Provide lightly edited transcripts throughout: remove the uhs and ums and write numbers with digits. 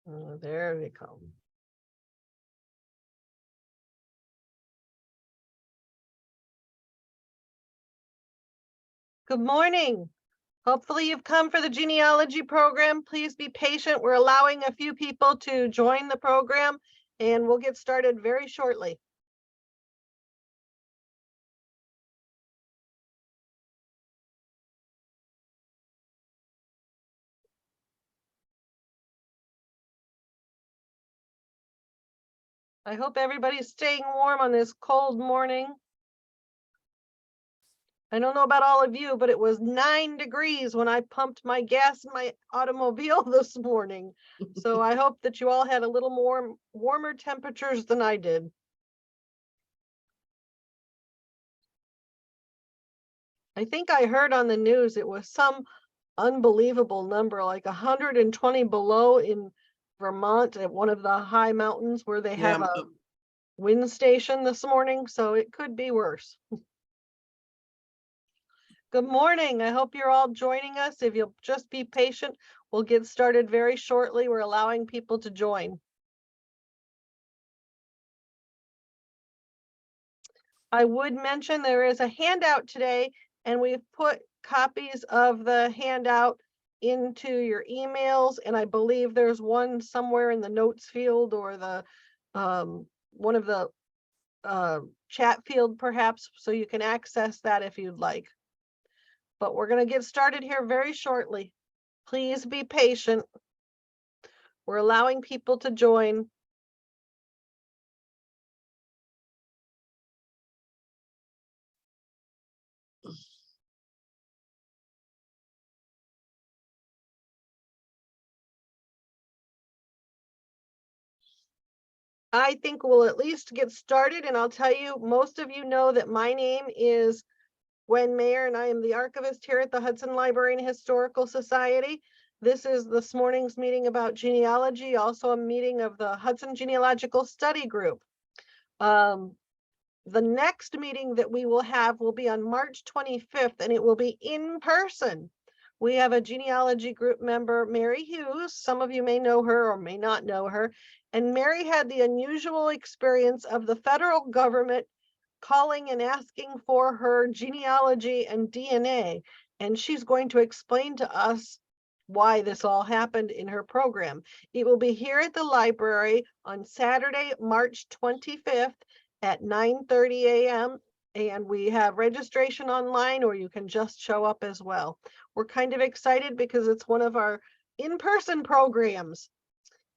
Oh, there they come. Good morning. Hopefully you've come for the genealogy program. Please be patient. We're allowing a few people to join the program and we'll get started very shortly. I hope everybody's staying warm on this cold morning. I don't know about all of you, but it was 9 degrees when I pumped my gas in my automobile this morning. So I hope that you all had a little more warmer temperatures than I did. I think I heard on the news it was some unbelievable number, like 120 below in Vermont at one of the high mountains where they have a wind station this morning. So it could be worse. Good morning. I hope you're all joining us. If you'll just be patient, we'll get started very shortly. We're allowing people to join. I would mention there is a handout today, and we've put copies of the handout into your emails, and I believe there's one somewhere in the notes field or the one of the chat field perhaps, so you can access that if you'd like. But we're going to get started here very shortly. Please be patient. We're allowing people to join. I think we'll at least get started, and I'll tell you, most of you know that my name is Gwen Mayer, and I am the archivist here at the Hudson Library and Historical Society. This is this morning's meeting about genealogy, also a meeting of the Hudson Genealogical Study Group. The next meeting that we will have will be on March 25th, and it will be in person. We have a genealogy group member, Mary Hughes. Some of you may know her or may not know her. And Mary had the unusual experience of the federal government calling and asking for her genealogy and DNA. And she's going to explain to us why this all happened in her program. It will be here at the library on Saturday, March 25th at 9:30 a.m. And we have registration online, or you can just show up as well. We're kind of excited because it's one of our in-person programs.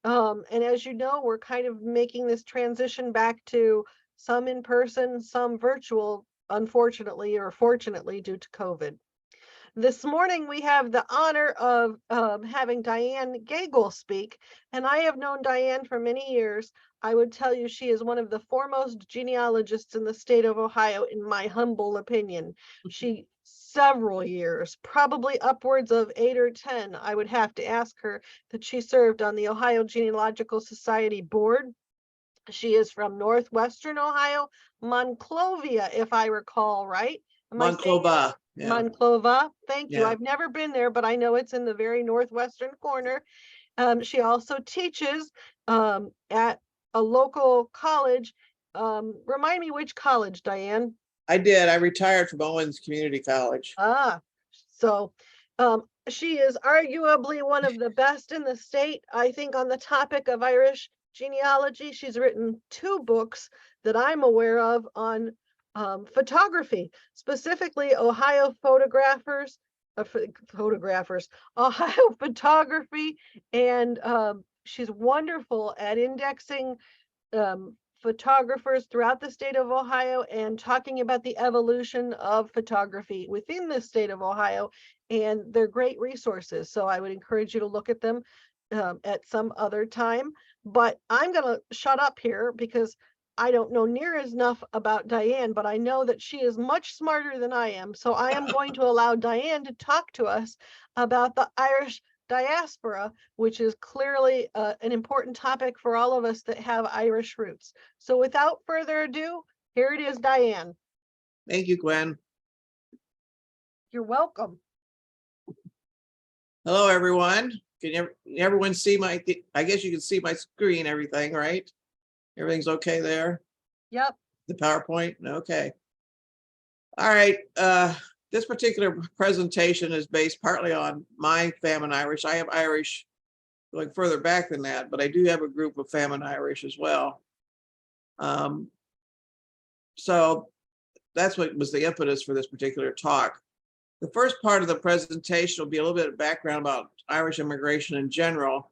And as you know, we're kind of making this transition back to some in person, some virtual, unfortunately or fortunately due to COVID. This morning, we have the honor of having Diane Gagel speak, and I have known Diane for many years. I would tell you she is one of the foremost genealogists in the state of Ohio, in my humble opinion. She several years, probably upwards of 8 or 10, I would have to ask her, that she served on the Ohio Genealogical Society board. She is from Northwestern Ohio, Monclovia, if I recall right. Monclova. Yeah. Monclova. Thank you. Yeah. I've never been there, but I know it's in the very northwestern corner. She also teaches at a local college. Remind me which college, Diane? I did. I retired from Owens Community College. So she is arguably one of the best in the state, I think, on the topic of Irish genealogy. She's written 2 books that I'm aware of on photography, specifically Ohio Ohio photography, and she's wonderful at indexing photographers throughout the state of Ohio and talking about the evolution of photography within the state of Ohio, and they're great resources. So I would encourage you to look at them at some other time. But I'm going to shut up here because I don't know near enough about Diane, but I know that she is much smarter than I am. So I am going to allow Diane to talk to us about the Irish diaspora, which is clearly an important topic for all of us that have Irish roots. So without further ado, here it is, Diane. Thank you, Gwen. You're welcome. Hello, everyone. Can everyone see I guess you can see my screen, everything, right? Everything's okay there? Yep. The PowerPoint? Okay. All right. This particular presentation is based partly on my Famine Irish. I have Irish going further back than that, but I do have a group of Famine Irish as well. So that's what was the impetus for this particular talk. The first part of the presentation will be a little bit of background about Irish immigration in general.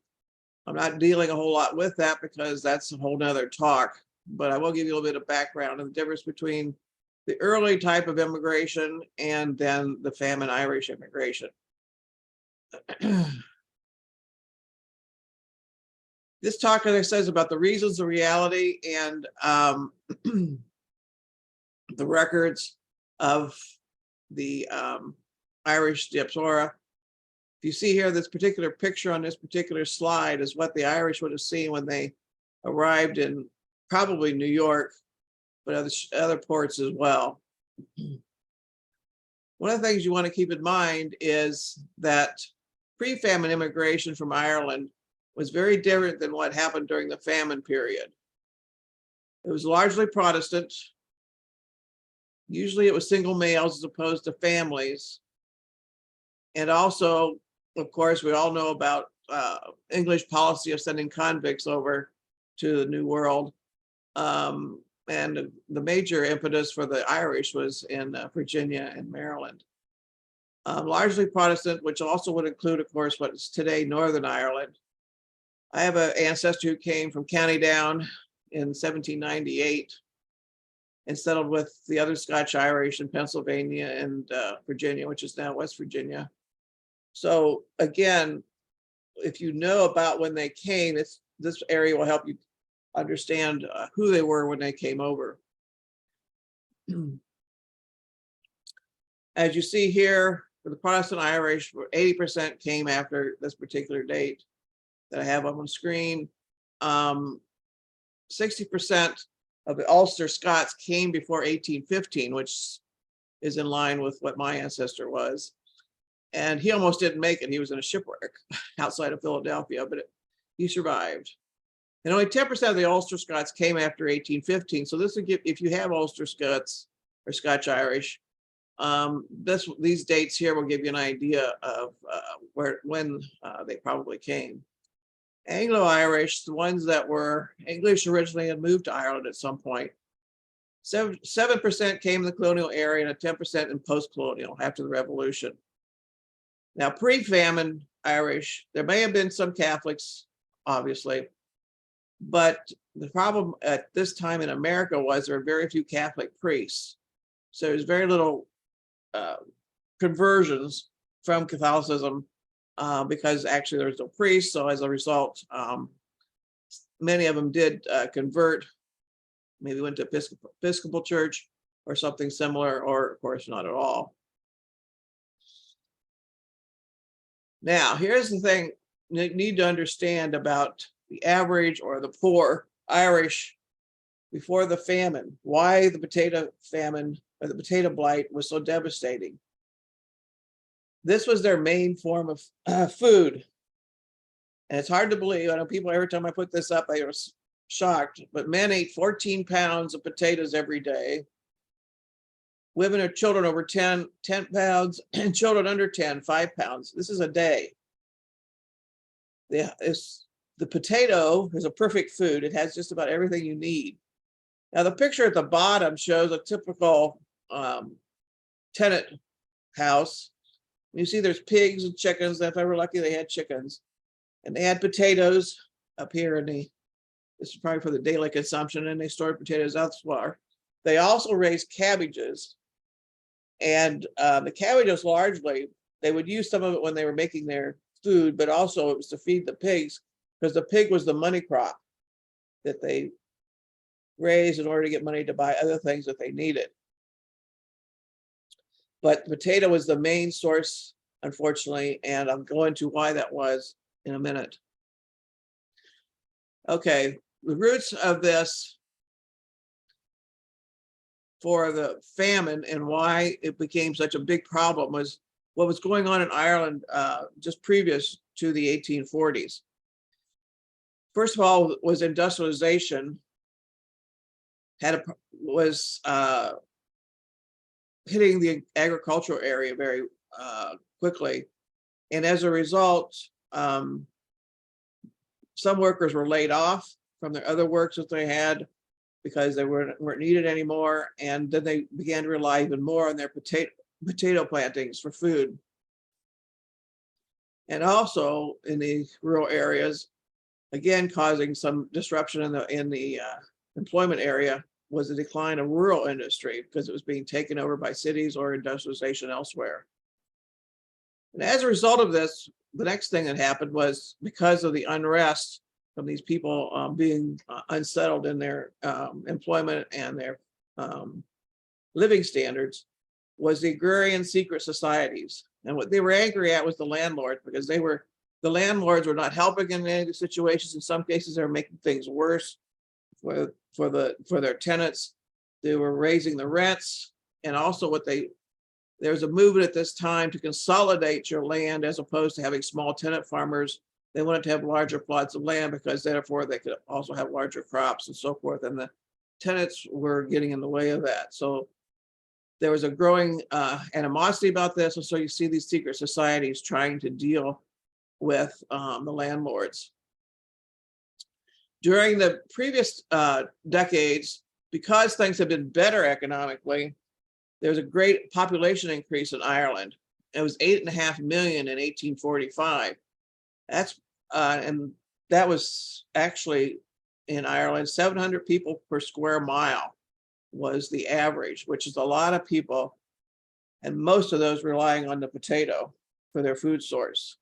I'm not dealing a whole lot with that because that's a whole nother talk, but I will give you a little bit of background and the difference between the early type of immigration and then the Famine Irish immigration. This talk, as I said, is about the reasons, the reality, and the records of the Irish diaspora. If you see here, this particular picture on this particular slide is what the Irish would have seen when they arrived in probably New York, but other ports as well. One of the things you want to keep in mind is that pre-famine immigration from Ireland was very different than what happened during the famine period. It was largely Protestant. Usually it was single males as opposed to families. And also, of course, we all know about English policy of sending convicts over to the New World. And the major impetus for the Irish was in Virginia and Maryland. Largely Protestant, which also would include, of course, what is today Northern Ireland. I have an ancestor who came from County Down in 1798 and settled with the other Scotch Irish in Pennsylvania and Virginia, which is now West Virginia. So again, if you know about when they came, this area will help you understand who they were when they came over. As you see here, for the Protestant Irish, 80% came after this particular date that I have up on screen. 60% of the Ulster Scots came before 1815, which is in line with what my ancestor was. And he almost didn't make it. He was in a shipwreck outside of Philadelphia, but he survived. And only 10% of the Ulster Scots came after 1815. So this would give, if you have Ulster Scots or Scotch Irish, these dates here will give you an idea of when they probably came. Anglo-Irish, the ones that were English originally and moved to Ireland at some point, 7% came in the colonial area and 10% in post-colonial after the Revolution. Now, pre-famine Irish, there may have been some Catholics, obviously, but the problem at this time in America was there were very few Catholic priests. So there's very little conversions from Catholicism because actually there was no priests. So as a result, many of them did convert, maybe went to Episcopal Church or something similar, or of course not at all. Now, here's the thing you need to understand about the average or the poor Irish before the famine, why the potato famine or the potato blight was so devastating. This was their main form of food. And it's hard to believe. I know people, every time I put this up, they were shocked, but men ate 14 pounds of potatoes every day. Women or children over 10 pounds, and children under 10, 5 pounds. This is a day. The potato is a perfect food. It has just about everything you need. Now, the picture at the bottom shows a typical tenant house. You see there's pigs and chickens. If I were lucky, they had chickens. And they had potatoes up here in this is probably for the daily consumption, and they stored potatoes elsewhere. They also raised cabbages. And the cabbages largely, they would use some of it when they were making their food, but also it was to feed the pigs because the pig was the money crop that they raised in order to get money to buy other things that they needed. But potato was the main source, unfortunately, and I'll go into why that was in a minute. Okay, the roots of this for the famine and why it became such a big problem was what was going on in Ireland just previous to the 1840s. First of all, was industrialization was hitting the agricultural area very quickly, and as a result, some workers were laid off from their other works that they had because they weren't needed anymore, and then they began to rely even more on their potato plantings for food. And also in the rural areas, again causing some disruption in the employment area, was the decline of rural industry because it was being taken over by cities or industrialization elsewhere. And as a result of this, the next thing that happened was, because of the unrest from these people being unsettled in their employment and their living standards, was the agrarian secret societies. And what they were angry at was the landlords, because the landlords were not helping in any of the situations. In some cases, they were making things worse for their tenants. They were raising the rents, and also there was a movement at this time to consolidate your land as opposed to having small tenant farmers. They wanted to have larger plots of land because therefore they could also have larger crops and so forth. And the tenants were getting in the way of that. So there was a growing animosity about this. And so you see these secret societies trying to deal with the landlords. During the previous decades, because things have been better economically, there was a great population increase in Ireland. It was 8.5 million in 1845. And that was actually in Ireland, 700 people per square mile was the average, which is a lot of people, and most of those relying on the potato for their food source.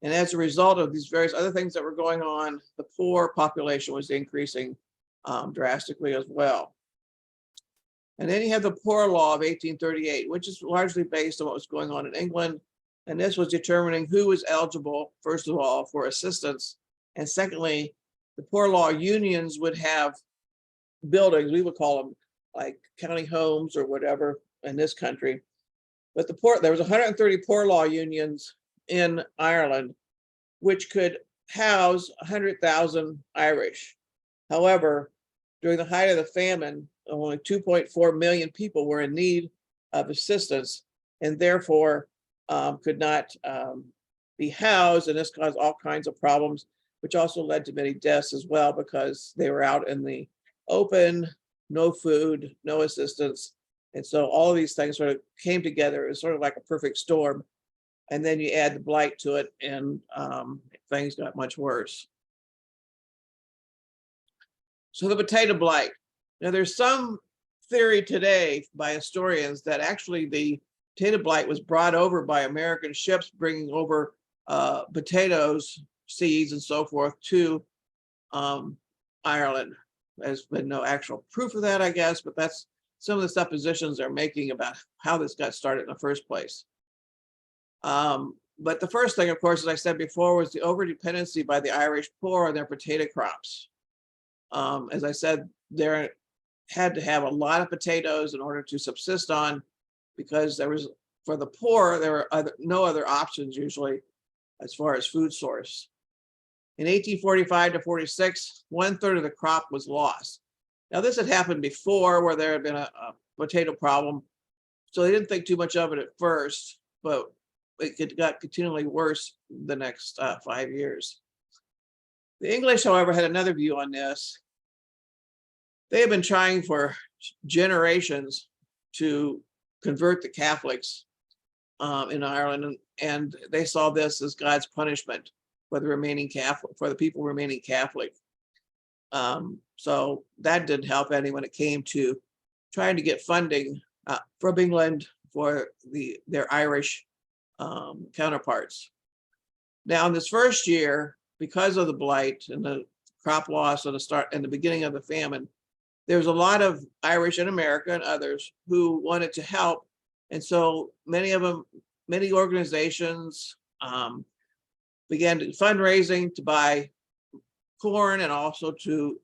And as a result of these various other things that were going on, the poor population was increasing drastically as well. And then you have the Poor Law of 1838, which is largely based on what was going on in England. And this was determining who was eligible, first of all, for assistance. And secondly, the poor law unions would have buildings, we would call them like county homes or whatever in this country. But there was 130 poor law unions in Ireland, which could house 100,000 Irish. However, during the height of the famine, only 2.4 million people were in need of assistance, and therefore could not be housed. And this caused all kinds of problems, which also led to many deaths as well, because they were out in the open, no food, no assistance. And so all of these things sort of came together. It was sort of like a perfect storm. And then you add the blight to it, and things got much worse. So the potato blight. Now, there's some theory today by historians that actually the potato blight was brought over by American ships bringing over potatoes, seeds, and so forth to Ireland. There's been no actual proof of that, I guess, but that's some of the suppositions they're making about how this got started in the first place. But the first thing, of course, as I said before, was the overdependency by the Irish poor on their potato crops. As I said, they had to have a lot of potatoes in order to subsist on, because for the poor, there were no other options usually as far as food source. In 1845 to 46, 1/3 of the crop was lost. Now, this had happened before, where there had been a potato problem, so they didn't think too much of it at first, but it got continually worse the next 5 years. The English, however, had another view on this. They had been trying for generations to convert the Catholics in Ireland, and they saw this as God's punishment for the people remaining Catholic. So that didn't help any when it came to trying to get funding from England for their Irish counterparts. Now, in this first year, because of the blight and the crop loss and the beginning of the famine, there was a lot of Irish in America and others who wanted to help. And so many organizations began fundraising to buy corn, and also to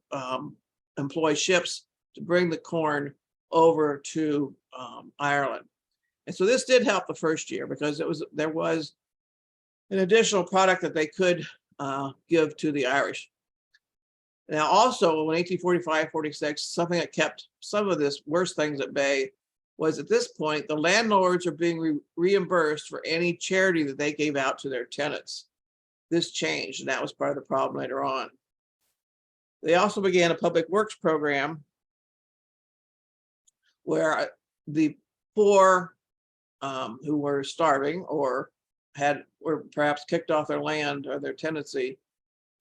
employ ships to bring the corn over to Ireland. And so this did help the first year because there was an additional product that they could give to the Irish. Now, also in 1845-46, something that kept some of this worse things at bay was at this point, the landlords are being reimbursed for any charity that they gave out to their tenants. This changed, and that was part of the problem later on. They also began a public works program where the poor who were starving or were perhaps kicked off their land or their tenancy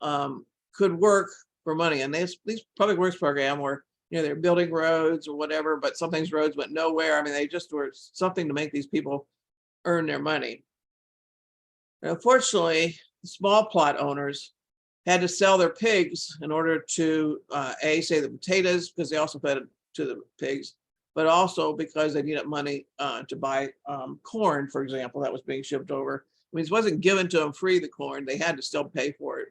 could work for money. And these public works program were, they're building roads or whatever, but some things roads went nowhere. I mean, they just were something to make these people earn their money. And unfortunately, the small plot owners had to sell their pigs in order to save the potatoes, because they also fed it to the pigs, but also because they needed money to buy corn, for example, that was being shipped over. I mean, it wasn't given to them free, the corn, they had to still pay for it.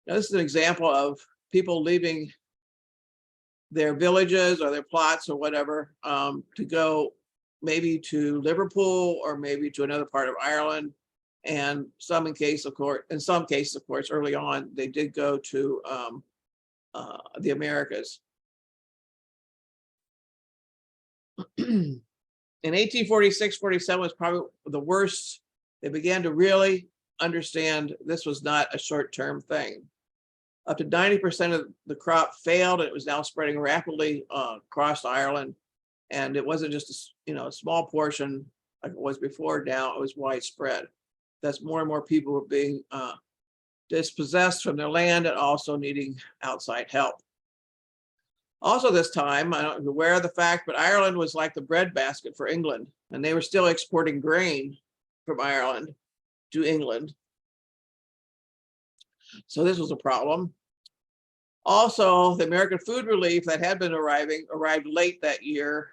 Now, this is an example of people leaving their villages or their plots or whatever to go maybe to Liverpool or maybe to another part of Ireland. And in some cases, of course, early on, they did go to the Americas. In 1846-47 was probably the worst. They began to really understand this was not a short-term thing. Up to 90% of the crop failed, and it was now spreading rapidly across Ireland. And it wasn't just a small portion like it was before. Now it was widespread. That's more and more people were being dispossessed from their land and also needing outside help. Also this time, I don't know if you're aware of the fact, but Ireland was like the breadbasket for England, and they were still exporting grain from Ireland to England. So this was a problem. Also, the American food relief that had been arrived late that year.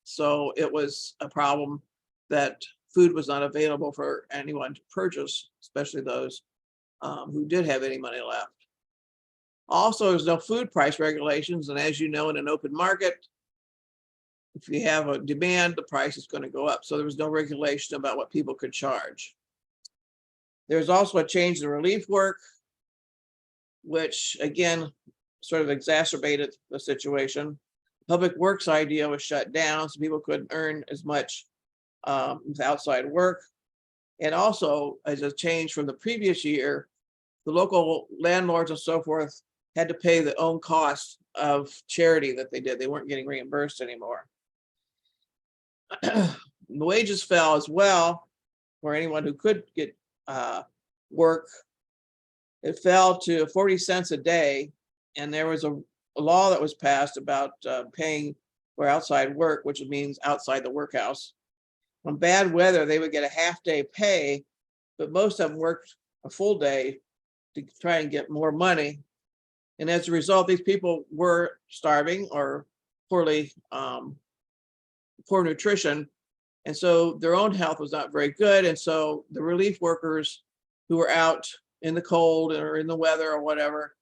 So it was a problem that food was not available for anyone to purchase, especially those who did have any money left. Also, there's no food price regulations. And as you know, in an open market, if you have a demand, the price is going to go up. So there was no regulation about what people could charge. There's also a change in relief work, which again, sort of exacerbated the situation. Public works idea was shut down, so people couldn't earn as much with outside work. And also, as a change from the previous year, the local landlords and so forth had to pay the own cost of charity that they did. They weren't getting reimbursed anymore. The wages fell as well for anyone who could get work. It fell to 40 cents a day, and there was a law that was passed about paying for outside work, which means outside the workhouse. On bad weather, they would get a half-day pay, but most of them worked a full day to try and get more money. And as a result, these people were starving or poor nutrition. And so their own health was not very good. And so the relief workers who were out in the cold or in the weather or whatever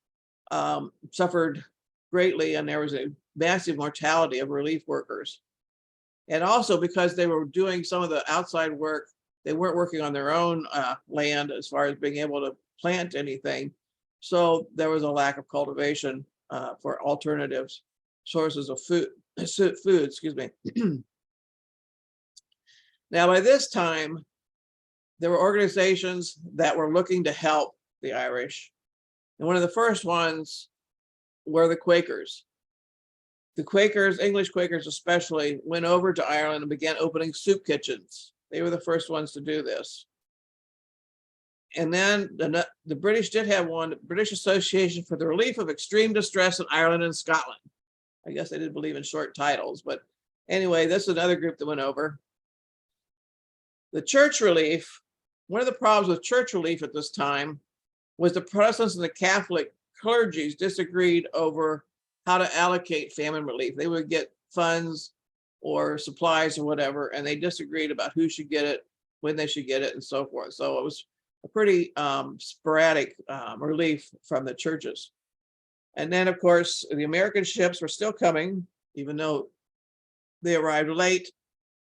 suffered greatly. And there was a massive mortality of relief workers. And also because they were doing some of the outside work, they weren't working on their own land as far as being able to plant anything. So there was a lack of cultivation for alternatives sources of food, excuse me. Now, by this time, there were organizations that were looking to help the Irish. And one of the first ones were the Quakers. The Quakers, English Quakers especially, went over to Ireland and began opening soup kitchens. They were the first ones to do this. And then the British did have one, British Association for the Relief of Extreme Distress in Ireland and Scotland. I guess they didn't believe in short titles, but anyway, this is another group that went over. The church relief, one of the problems with church relief at this time was the Protestants and the Catholic clergies disagreed over how to allocate famine relief. They would get funds or supplies or whatever, and they disagreed about who should get it, when they should get it, and so forth. So it was a pretty sporadic relief from the churches. And then, of course, the American ships were still coming, even though They arrived late.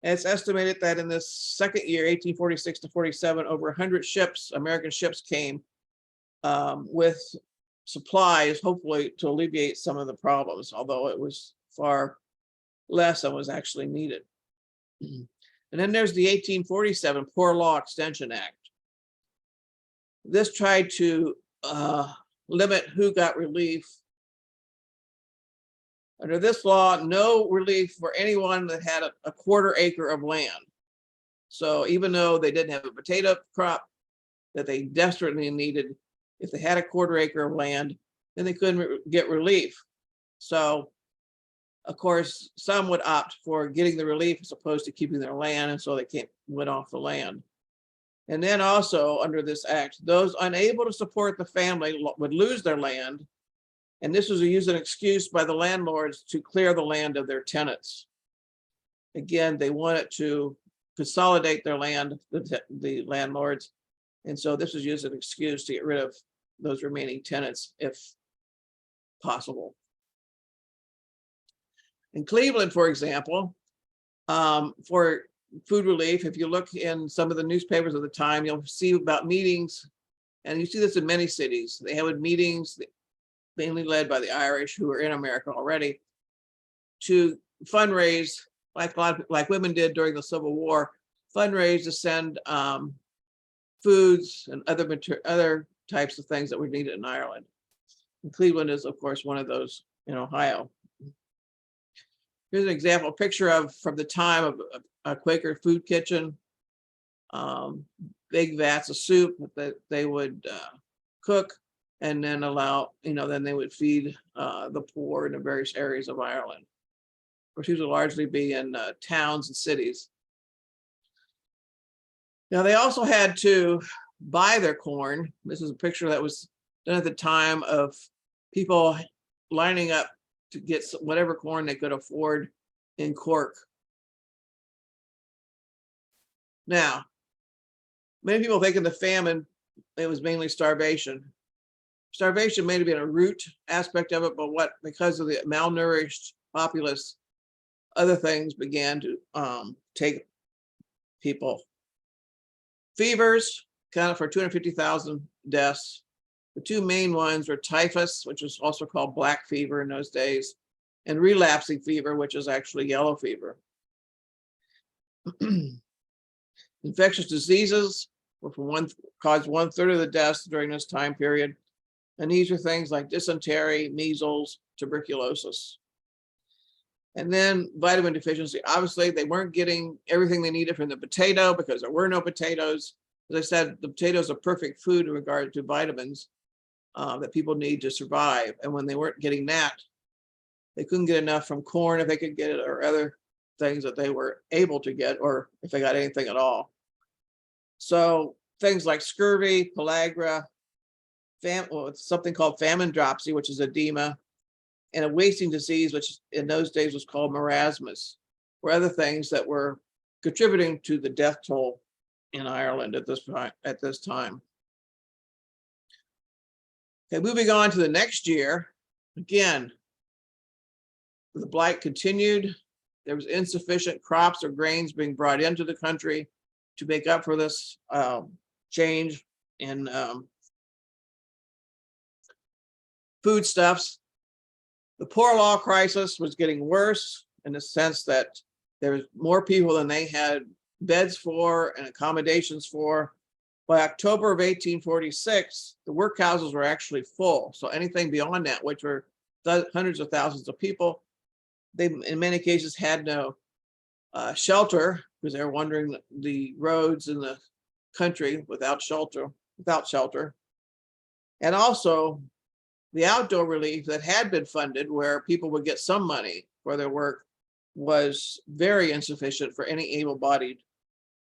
And it's estimated that in this second year, 1846 to 47, over 100 ships, American ships, came with supplies, hopefully to alleviate some of the problems, although it was far less than was actually needed. And then there's the 1847 Poor Law Extension Act. This tried to limit who got relief. Under this law, no relief for anyone that had a quarter acre of land. So even though they didn't have a potato crop that they desperately needed, if they had a quarter acre of land, then they couldn't get relief. So, of course, some would opt for getting the relief as opposed to keeping their land, and so they went off the land. And then also under this act, those unable to support the family would lose their land. And this was used as an excuse by the landlords to clear the land of their tenants. Again, they wanted to consolidate their land, the landlords. And so this was used as an excuse to get rid of those remaining tenants if possible. In Cleveland, for example, for food relief, if you look in some of the newspapers of the time, you'll see about meetings, and you see this in many cities. They have meetings mainly led by the Irish, who are in America already, to fundraise, like women did during the Civil War, fundraise to send foods and other types of things that were needed in Ireland. And Cleveland is, of course, one of those in Ohio. Here's an example, picture from the time of a Quaker food kitchen. Big vats of soup that they would cook and then allow, then they would feed the poor in the various areas of Ireland. Of course, these would largely be in towns and cities. Now, they also had to buy their corn. This is a picture that was done at the time of people lining up to get whatever corn they could afford in Cork. Now, many people think in the famine, it was mainly starvation. Starvation may have been a root aspect of it, but because of the malnourished populace, other things began to take people. Fevers accounted for 250,000 deaths. The two main ones were typhus, which was also called black fever in those days, and relapsing fever, which is actually yellow fever. Infectious diseases caused 1/3 of the deaths during this time period. And these are things like dysentery, measles, tuberculosis. And then vitamin deficiency. Obviously, they weren't getting everything they needed from the potato because there were no potatoes. As I said, the potato is a perfect food in regard to vitamins that people need to survive. And when they weren't getting that, they couldn't get enough from corn if they could get it, or other things that they were able to get, or if they got anything at all. So things like scurvy, pellagra, something called famine dropsy, which is edema, and a wasting disease, which in those days was called marasmus, were other things that were contributing to the death toll in Ireland at this time. Okay, moving on to the next year, again, the blight continued. There was insufficient crops or grains being brought into the country to make up for this change in foodstuffs. The poor law crisis was getting worse in the sense that there was more people than they had beds for and accommodations for. By October of 1846, the workhouses were actually full. So anything beyond that, which were hundreds of thousands of people, they in many cases had no shelter because they were wandering the roads in the country without shelter. And also the outdoor relief that had been funded, where people would get some money for their work, was very insufficient for any able-bodied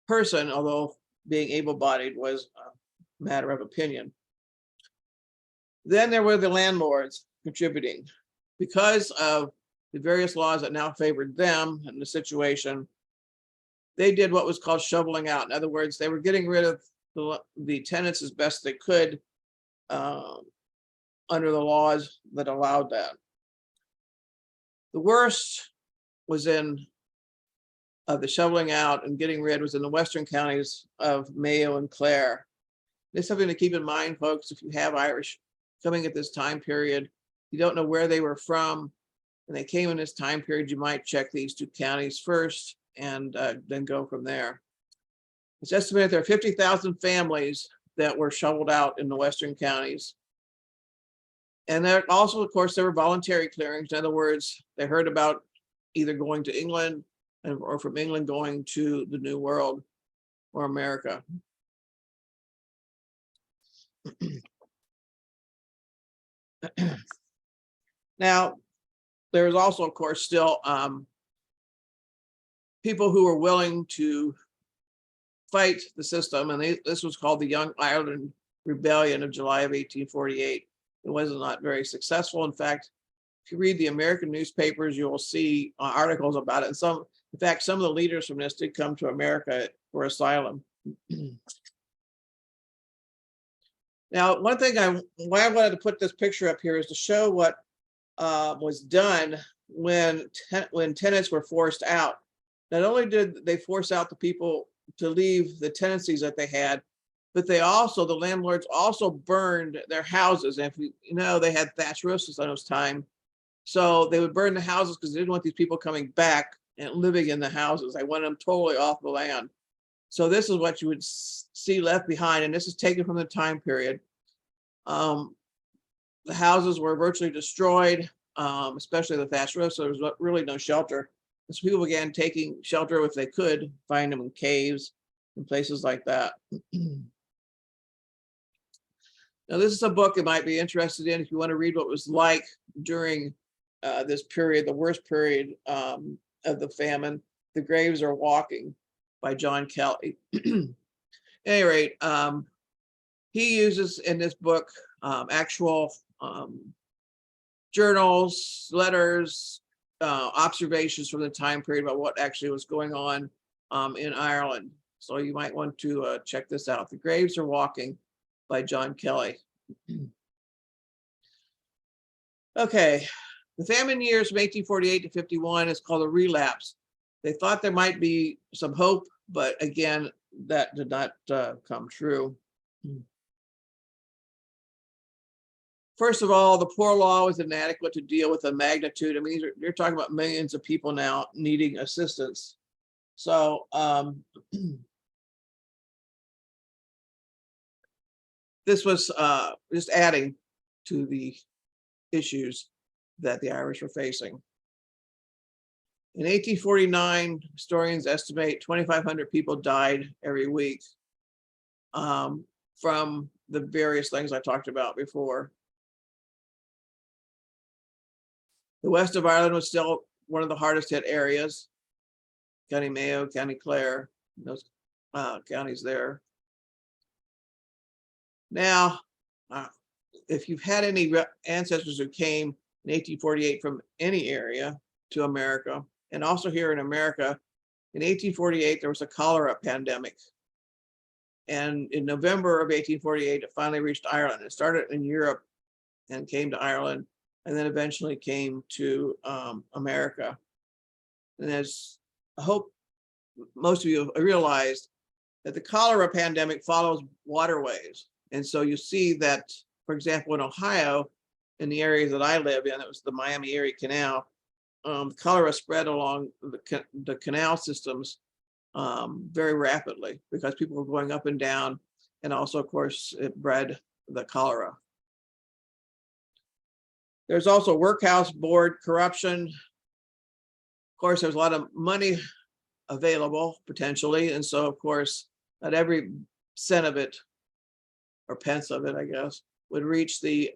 person, although being able-bodied was a matter of opinion. Then there were the landlords contributing. Because of the various laws that now favored them and the situation, they did what was called shoveling out. In other words, they were getting rid of the tenants as best they could under the laws that allowed that. The worst was in of the shoveling out and getting rid was in the western counties of Mayo and Clare. There's something to keep in mind, folks. If you have Irish coming at this time period, you don't know where they were from, and they came in this time period, you might check these two counties first and then go from there. It's estimated there are 50,000 families that were shoveled out in the western counties. And there also, of course, there were voluntary clearings. In other words, they heard about either going to England or from England going to the New World or America. Now, there's also, of course, still people who were willing to fight the system, and this was called the Young Ireland Rebellion of July of 1848. It was not very successful. In fact, if you read the American newspapers, you will see articles about it. And in fact, some of the leaders from this did come to America for asylum. Now, one thing why I wanted to put this picture up here is to show what was done when tenants were forced out. Not only did they force out the people to leave the tenancies that they had, but the landlords also burned their houses. And if you know, they had thatch roofs at those time. So they would burn the houses because they didn't want these people coming back and living in the houses. They wanted them totally off the land. So this is what you would see left behind. And this is taken from the time period. The houses were virtually destroyed, especially the thatch roofs. So there was really no shelter. And so people began taking shelter if they could, find them in caves and places like that. Now, this is a book you might be interested in if you want to read what it was like during this period, the worst period of the famine. The Graves Are Walking by John Kelly. At any rate, he uses in this book actual journals, letters, observations from the time period about what actually was going on in Ireland. So you might want to check this out. The Graves Are Walking by John Kelly. Okay, the famine years from 1848 to 51 is called a relapse. They thought there might be some hope, but again, that did not come true. First of all, the poor law was inadequate to deal with the magnitude. I mean, you're talking about millions of people now needing assistance. So this was just adding to the issues that the Irish were facing. In 1849, historians estimate 2,500 people died every week from the various things I talked about before. The west of Ireland was still one of the hardest hit areas. County Mayo, County Clare, those counties there. Now, if you've had any ancestors who came in 1848 from any area to America, and also here in America, in 1848, there was a cholera pandemic. And in November of 1848, it finally reached Ireland. It started in Europe and came to Ireland, and then eventually came to America. And as I hope most of you have realized, that the cholera pandemic follows waterways. And so you see that, for example, in Ohio, in the areas that I live in, it was the Miami-Erie Canal, cholera spread along the canal systems very rapidly because people were going up and down. And also, of course, it bred the cholera. There's also workhouse board corruption. Of course, there's a lot of money available potentially. And so, of course, not every cent of it, or pence of it, I guess, would reach the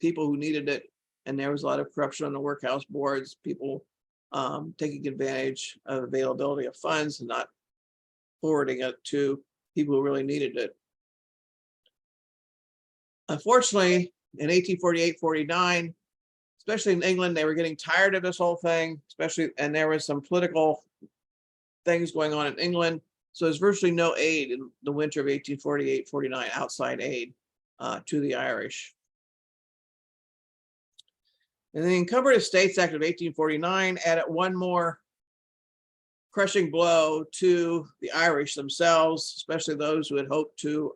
people who needed it. And there was a lot of corruption on the workhouse boards, people taking advantage of availability of funds and not forwarding it to people who really needed it. Unfortunately, in 1848-49, especially in England, they were getting tired of this whole thing, and there was some political things going on in England. So there's virtually no aid in the winter of 1848-49, outside aid to the Irish. And the Encumbered Estates Act of 1849 added one more crushing blow to the Irish themselves, especially those who had hoped to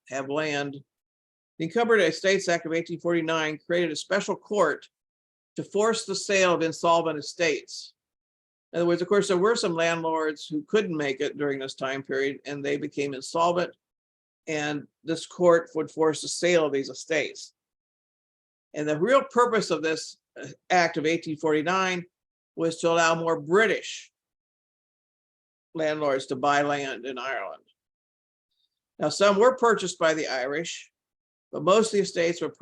have land. The Encumbered Estates Act of 1849 created a special court to force the sale of insolvent estates. In other words, of course, there were some landlords who couldn't make it during this time period, and they became insolvent, and this court would force the sale of these estates. And the real purpose of this act of 1849 was to allow more British landlords to buy land in Ireland. Now, some were purchased by the Irish, but most of the estates were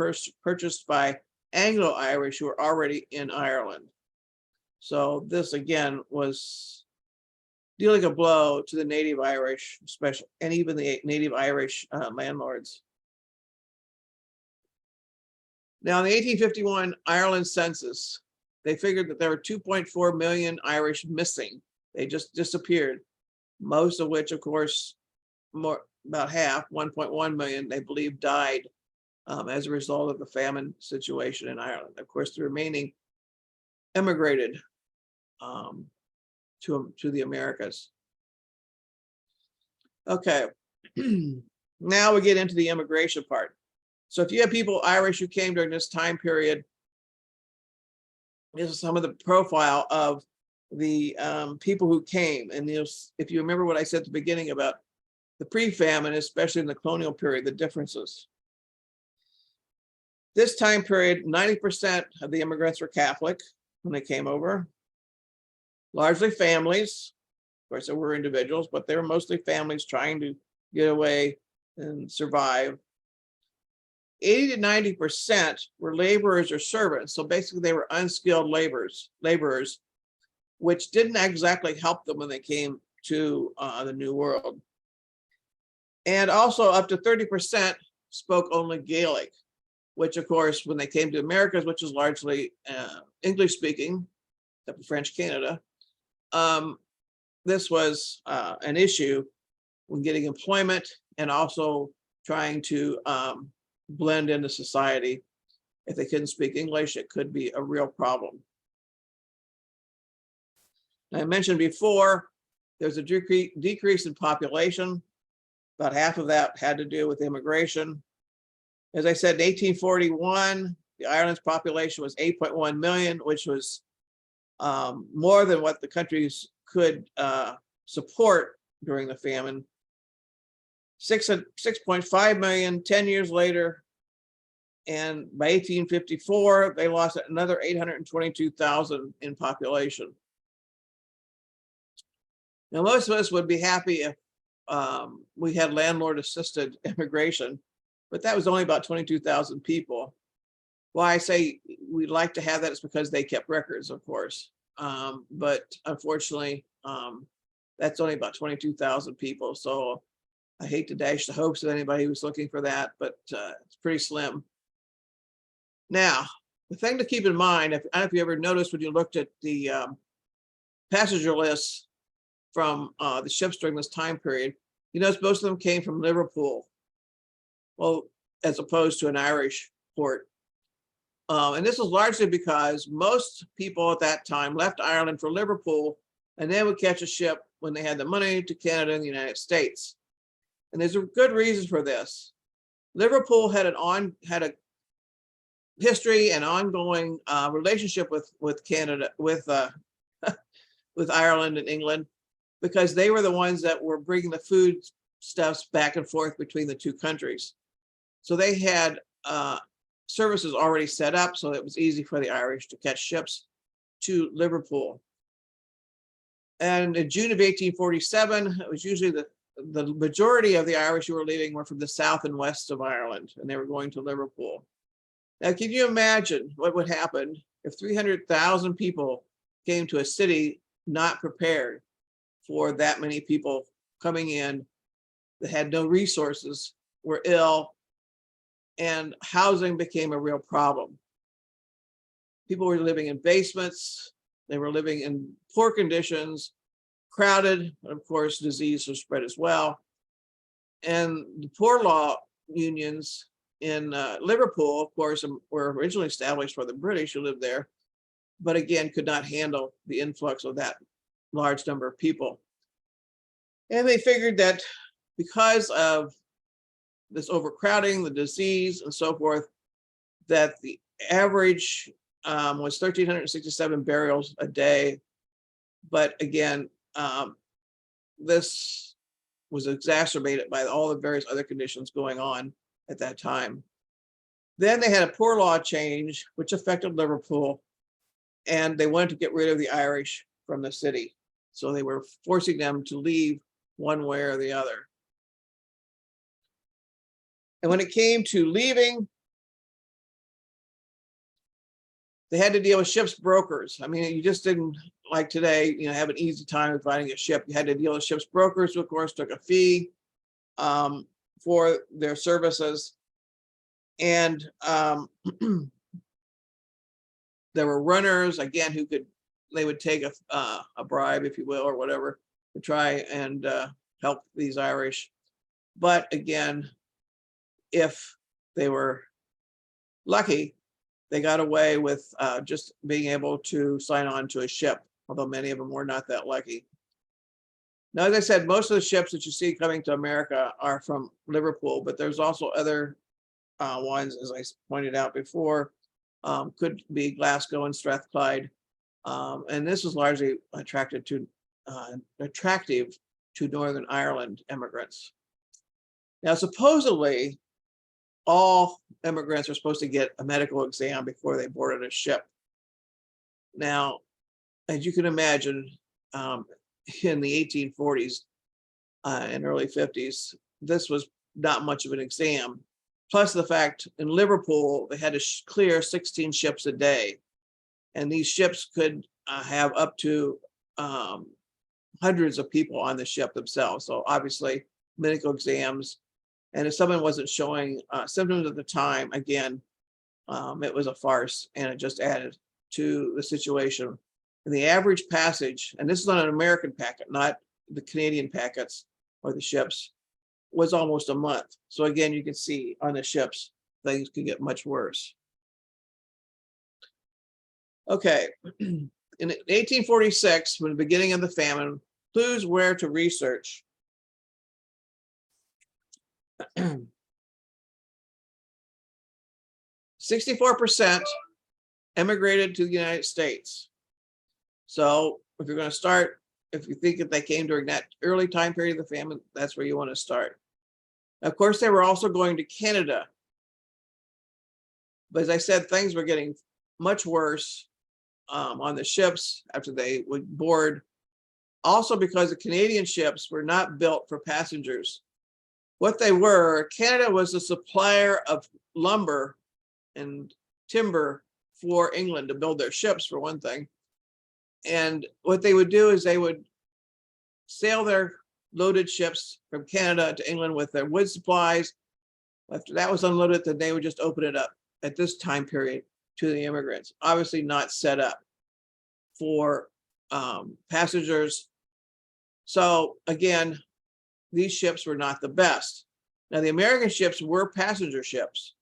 purchased by Anglo-Irish who were already in Ireland. So this again was dealing a blow to the native Irish, especially, and even the native Irish landlords. Now, in the 1851 Ireland census, they figured that there were 2.4 million Irish missing. They just disappeared, most of which, of course, about half, 1.1 million, they believe died as a result of the famine situation in Ireland. Of course, the remaining emigrated to the Americas. Okay, now we get into the immigration part. So if you have people Irish who came during this time period, this is some of the profile of the people who came. And if you remember what I said at the beginning about the pre-famine, especially in the colonial period, the differences. This time period, 90% of the immigrants were Catholic when they came over, largely families. Of course, there were individuals, but they were mostly families trying to get away and survive. 80 to 90% were laborers or servants. So basically they were unskilled laborers, which didn't exactly help them when they came to the New World. And also up to 30% spoke only Gaelic, which of course, when they came to Americas, which is largely English speaking, except for French Canada, this was an issue when getting employment and also trying to blend into society. If they couldn't speak English, it could be a real problem. I mentioned before, there's a decrease in population. About half of that had to do with immigration. As I said, in 1841, the Ireland's population was 8.1 million, which was more than what the countries could support during the famine. 6.5 million 10 years later, and by 1854 they lost another 822,000 in population. Now, most of us would be happy if we had landlord assisted immigration, but that was only about 22,000 people. Why I say we'd like to have that is because they kept records, of course, but unfortunately that's only about 22,000 people. So I hate to dash the hopes of anybody who's looking for that, but it's pretty slim. Now, the thing to keep in mind, I don't know if you ever noticed when you looked at the passenger lists from the ships during this time period, you notice most of them came from Liverpool, well, as opposed to an Irish port. And this is largely because most people at that time left Ireland for Liverpool, and they would catch a ship when they had the money to Canada and the United States. And there's a good reason for this. Liverpool had a history and ongoing relationship with Canada, with Ireland and England, because they were the ones that were bringing the food stuffs back and forth between the two countries. So they had services already set up, so it was easy for the Irish to catch ships to Liverpool. And in June of 1847, it was usually the majority of the Irish who were leaving were from the south and west of Ireland, and they were going to Liverpool. Now, can you imagine what would happen if 300,000 people came to a city not prepared for that many people coming in that had no resources, were ill, and housing became a real problem? People were living in basements, they were living in poor conditions, crowded, and of course, disease was spread as well. And the poor law unions in Liverpool, of course, were originally established for the British who lived there, but again, could not handle the influx of that large number of people. And they figured that because of this overcrowding, the disease, and so forth, that the average was 1,367 burials a day. But again, this was exacerbated by all the various other conditions going on at that time. Then they had a poor law change, which affected Liverpool, and they wanted to get rid of the Irish from the city. So they were forcing them to leave one way or the other. And when it came to leaving, they had to deal with ship's brokers. I mean, you just didn't, like today, have an easy time with finding a ship. You had to deal with ship's brokers, who of course took a fee for their services. And there were runners, again, they would take a bribe, if you will, or whatever, to try and help these Irish. But again, if they were lucky, they got away with just being able to sign on to a ship, although many of them were not that lucky. Now, as I said, most of the ships that you see coming to America are from Liverpool, but there's also other ones, as I pointed out before, could be Glasgow and Strathclyde. And this was largely attractive to Northern Ireland immigrants. Now, supposedly, all immigrants are supposed to get a medical exam before they boarded a ship. Now, as you can imagine, in the 1840s and early 50s, this was not much of an exam. Plus the fact in Liverpool, they had to clear 16 ships a day. And these ships could have up to hundreds of people on the ship themselves. So obviously medical exams. And if someone wasn't showing symptoms at the time, again, it was a farce, and it just added to the situation. And the average passage, and this is on an American packet, not the Canadian packets or the ships, was almost a month. So again, you can see on the ships, things could get much worse. Okay, in 1846, when the beginning of the famine, clues where to research. 64% emigrated to the United States. So if you're going to start, if you think that they came during that early time period of the famine, that's where you want to start. Of course, they were also going to Canada. But as I said, things were getting much worse on the ships after they would board. Also because the Canadian ships were not built for passengers. What they were, Canada was a supplier of lumber and timber for England to build their ships, for one thing. And what they would do is they would sail their loaded ships from Canada to England with their wood supplies. After that was unloaded, then they would just open it up at this time period to the immigrants. Obviously not set up for passengers. So again, these ships were not the best. Now, the American ships were passenger ships.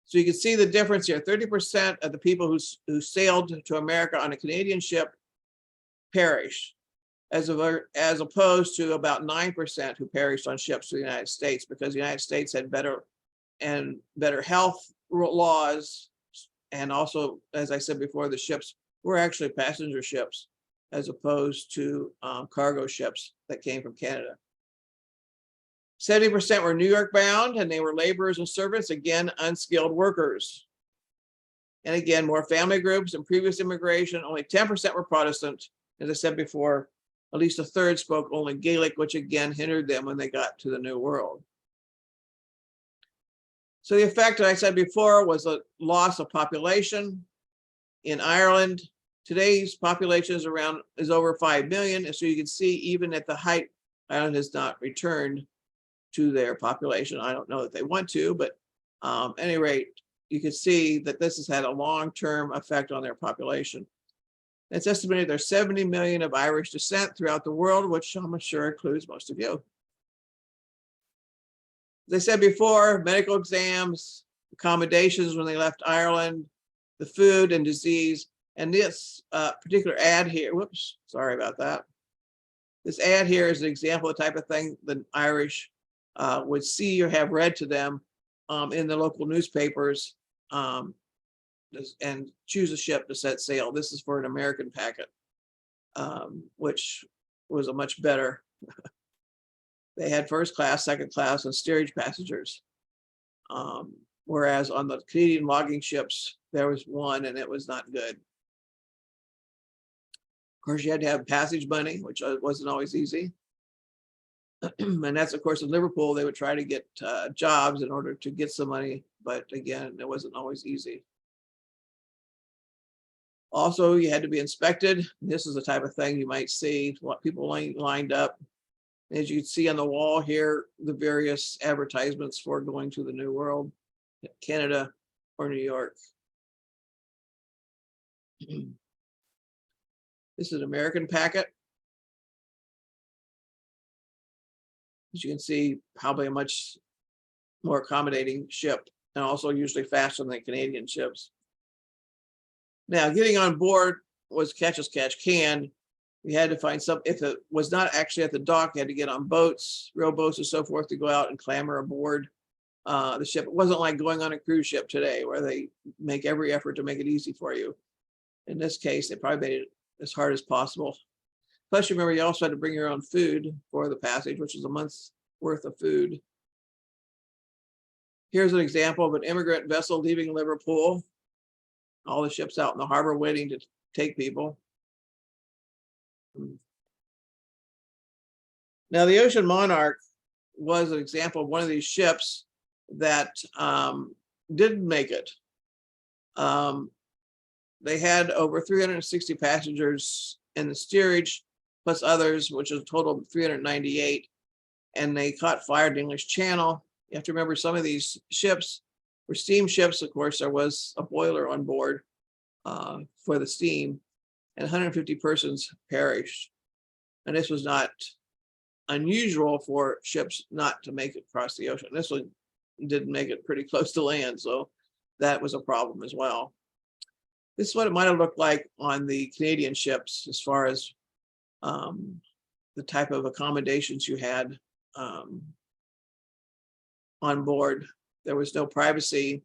So you can see the difference here. 30% of the people who sailed to America on a Canadian ship perished, as opposed to about 9% who perished on ships to the United States, because the United States had better health laws. And also, as I said before, the ships were actually passenger ships as opposed to cargo ships that came from Canada. 70% were New York bound, and they were laborers and servants, again, unskilled workers. And again, more family groups and previous immigration. Only 10% were Protestant. As I said before, at least a third spoke only Gaelic, which again hindered them when they got to the New World. So the effect, as I said before, was a loss of population. In Ireland, today's population is over 5 million. And so you can see, even at the height, Ireland has not returned to their population. I don't know that they want to, but at any rate, you can see that this has had a long-term effect on their population. It's estimated there's 70 million of Irish descent throughout the world, which I'm sure includes most of you. As I said before, medical exams, accommodations when they left Ireland, the food and disease, and this particular ad here, whoops, sorry about that. This ad here is an example of the type of thing the Irish would see or have read to them in the local newspapers, and choose a ship to set sail. This is for an American packet, which was a much better. They had first class, second class, and steerage passengers. Whereas on the Canadian logging ships, there was one and it was not good. Of course, you had to have passage money, which wasn't always easy. And that's, of course, in Liverpool, they would try to get jobs in order to get some money. But again, it wasn't always easy. Also, you had to be inspected. This is the type of thing you might see, what people lined up. As you can see on the wall here, the various advertisements for going to the New World, Canada or New York. This is an American packet. As you can see, probably a much more accommodating ship, and also usually faster than Canadian ships. Now, getting on board was catch as catch can. You had to find some, if it was not actually at the dock, you had to get on boats, rowboats and so forth, to go out and clamber aboard the ship. It wasn't like going on a cruise ship today where they make every effort to make it easy for you. In this case, they probably made it as hard as possible. Plus, remember, you also had to bring your own food for the passage, which is a month's worth of food. Here's an example of an immigrant vessel leaving Liverpool. All the ships out in the harbor waiting to take people. Now, the Ocean Monarch was an example of one of these ships that didn't make it. They had over 360 passengers in the steerage, plus others, which is a total of 398. And they caught fire in the English Channel. You have to remember, some of these ships were steamships. Of course, there was a boiler on board for the steam, and 150 persons perished. And this was not unusual for ships not to make it across the ocean. This one didn't make it pretty close to land, so that was a problem as well. This is what it might have looked like on the Canadian ships as far as the type of accommodations you had on board. There was no privacy.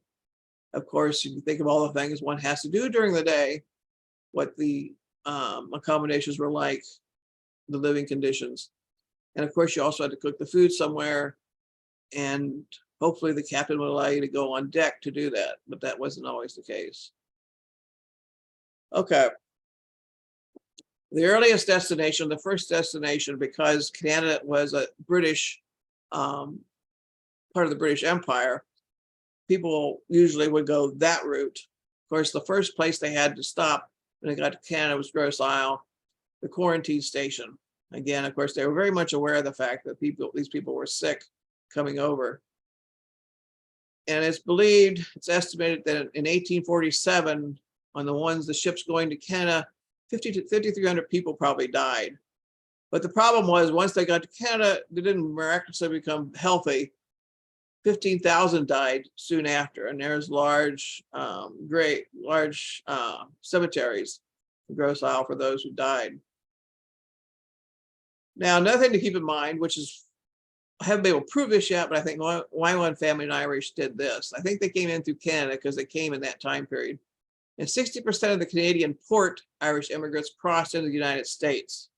Of course, you think of all the things one has to do during the day, what the accommodations were like, the living conditions. And of course, you also had to cook the food somewhere, and hopefully the captain would allow you to go on deck to do that, but that wasn't always the case. Okay. The earliest destination, the first destination, because Canada was a British, part of the British Empire, people usually would go that route. Of course, the first place they had to stop when they got to Canada was Grosse Isle, the quarantine station. Again, of course, they were very much aware of the fact that these people were sick coming over. And it's believed, it's estimated that in 1847, on the ships going to Canada, 5,300 people probably died. But the problem was, once they got to Canada, they didn't miraculously become healthy. 15,000 died soon after, and there's large cemeteries in Grosse Isle for those who died. Now, another thing to keep in mind, which is, I haven't been able to prove this yet, but I think why one family in Irish did this. I think they came in through Canada because they came in that time period. And 60% of the Canadian port Irish immigrants crossed into the United States.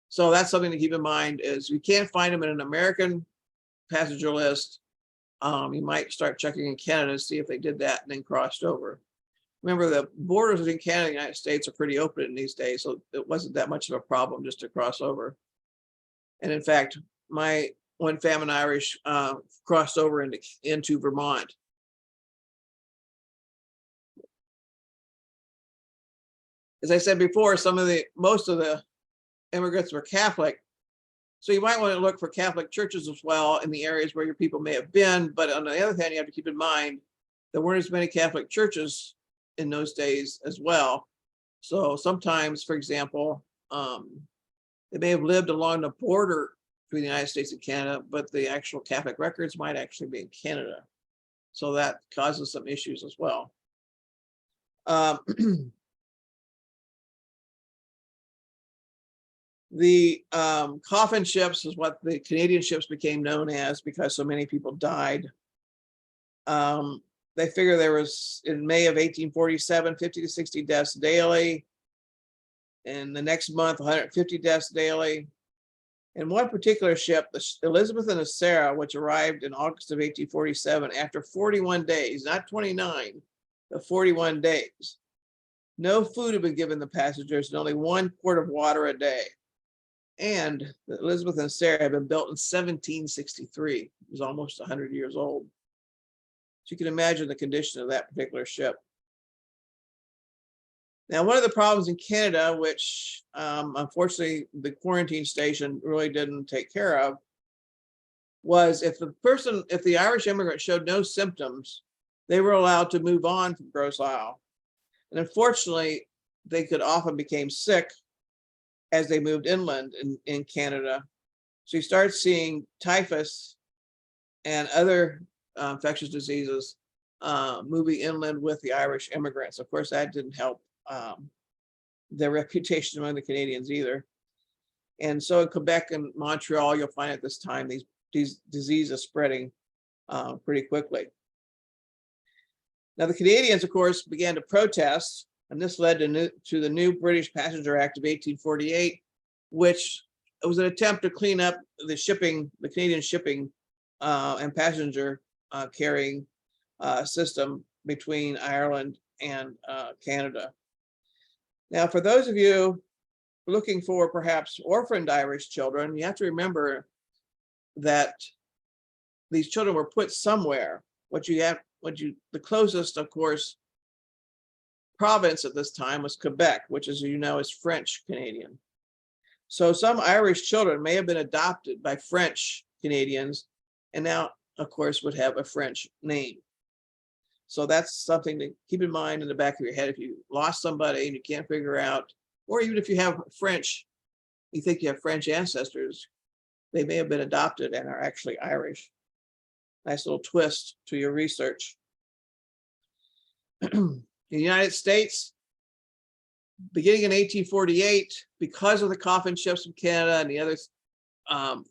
So that's something to keep in mind, is you can't find them in an American passenger list. You might start checking in Canada to see if they did that and then crossed over. Remember, the borders between Canada and the United States are pretty open in these days, so it wasn't that much of a problem just to cross over. And in fact, my one family Irish crossed over into Vermont. As I said before, most of the immigrants were Catholic. So you might want to look for Catholic churches as well in the areas where your people may have been. But on the other hand, you have to keep in mind there weren't as many Catholic churches in those days as well. So sometimes, for example, they may have lived along the border between the United States and Canada, but the actual Catholic records might actually be in Canada. So that causes some issues as well. The coffin ships is what the Canadian ships became known as because so many people died. They figure there was, in May of 1847, 50 to 60 deaths daily. And the next month, 150 deaths daily. And one particular ship, the Elizabeth and the Sarah, which arrived in August of 1847, after 41 days, not 29, but 41 days. No food had been given the passengers and only 1 quart of water a day. And the Elizabeth and Sarah had been built in 1763. It was almost 100 years old. So you can imagine the condition of that particular ship. Now, one of the problems in Canada, which unfortunately the quarantine station really didn't take care of, was if the Irish immigrant showed no symptoms, they were allowed to move on from Gros Isle. And unfortunately, they could often become sick as they moved inland in Canada. So you start seeing typhus and other infectious diseases moving inland with the Irish immigrants. Of course, that didn't help their reputation among the Canadians either. And so in Quebec and Montreal, you'll find at this time these diseases spreading pretty quickly. Now, the Canadians, of course, began to protest, and this led to the new British Passenger Act of 1848, which was an attempt to clean up the Canadian shipping and passenger carrying system between Ireland and Canada. Now, for those of you looking for perhaps orphaned Irish children, you have to remember that these children were put somewhere. The closest, of course, province at this time was Quebec, which, as you know, is French Canadian. So some Irish children may have been adopted by French Canadians and now, of course, would have a French name. So that's something to keep in mind in the back of your head if you lost somebody and you can't figure out, or even if you have French, you think you have French ancestors, they may have been adopted and are actually Irish. Nice little twist to your research. In the United States, beginning in 1848, because of the coffin ships from Canada and the other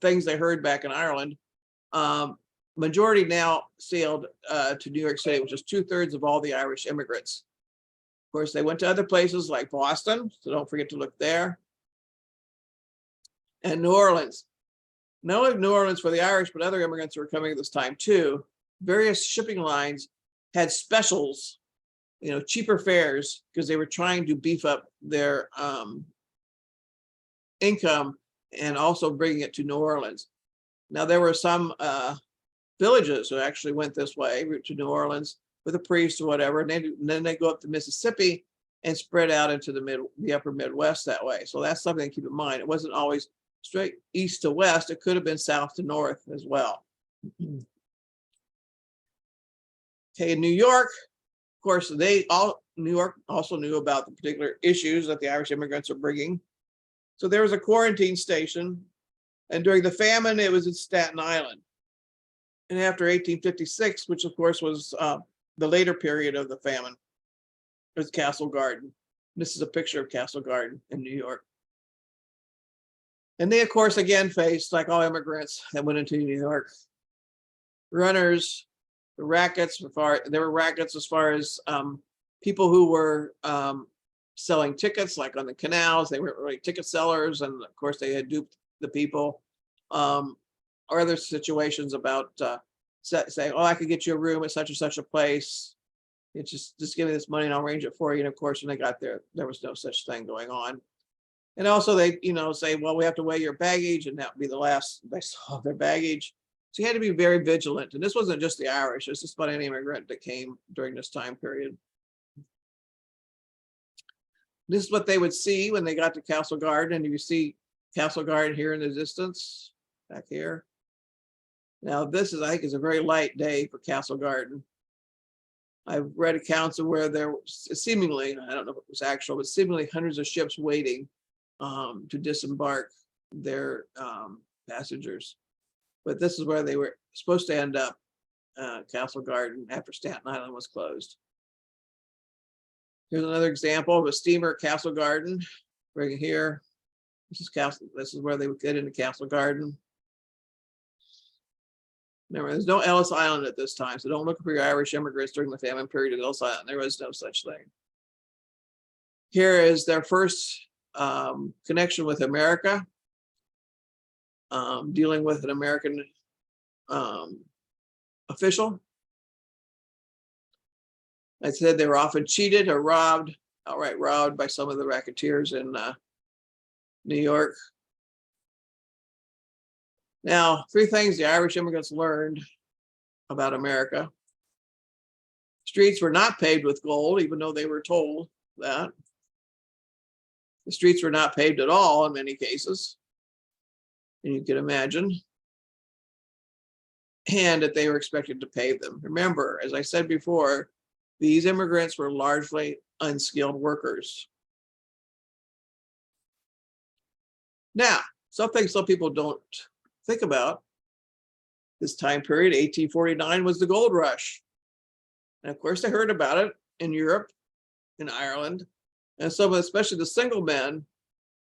things they heard back in Ireland, majority now sailed to New York City, which is 2/3 of all the Irish immigrants. Of course, they went to other places like Boston, so don't forget to look there, and New Orleans. Not only New Orleans for the Irish, but other immigrants who were coming at this time too. Various shipping lines had specials, cheaper fares, because they were trying to beef up their income and also bringing it to New Orleans. Now, there were some villages who actually went this way to New Orleans with a priest or whatever, and then they go up the Mississippi and spread out into the upper Midwest that way. So that's something to keep in mind. It wasn't always straight east to west. It could have been south to north as well. Okay, in New York, of course, New York also knew about the particular issues that the Irish immigrants are bringing. So there was a quarantine station, and during the famine, it was in Staten Island. And after 1856, which of course was the later period of the famine, it was Castle Garden. This is a picture of Castle Garden in New York. And they, of course, again faced, like all immigrants that went into New York, runners, rackets. There were rackets as far as people who were selling tickets, like on the canals. They weren't really ticket sellers, and of course, they had duped the people. Or other situations about saying, "Oh, I could get you a room at such and such a place. It's just give me this money and I'll arrange it for you." And of course, when they got there, there was no such thing going on. And also they, say, "Well, we have to weigh your baggage," and that would be the last they saw of their baggage. So you had to be very vigilant. And this wasn't just the Irish; it's just about any immigrant that came during this time period. This is what they would see when they got to Castle Garden. And you see Castle Garden here in the distance, back here. Now, this is, I think, is a very light day for Castle Garden. I've read accounts of where there was seemingly, I don't know if it was actual, but seemingly hundreds of ships waiting to disembark their passengers. But this is where they were supposed to end up, Castle Garden, after Staten Island was closed. Here's another example of a steamer at Castle Garden, right here. This is Castle. This is where they would get into Castle Garden. Remember, there's no Ellis Island at this time, so don't look for your Irish immigrants during the famine period at Ellis Island. There was no such thing. Here is their first connection with America, dealing with an American official. I said they were often cheated or robbed, outright robbed by some of the racketeers in New York. Now, 3 things the Irish immigrants learned about America. Streets were not paved with gold, even though they were told that. The streets were not paved at all in many cases, and you can imagine, and that they were expected to pave them. Remember, as I said before, these immigrants were largely unskilled workers. Now, something some people don't think about this time period, 1849 was the gold rush. And of course, they heard about it in Europe, in Ireland. And some, especially the single men,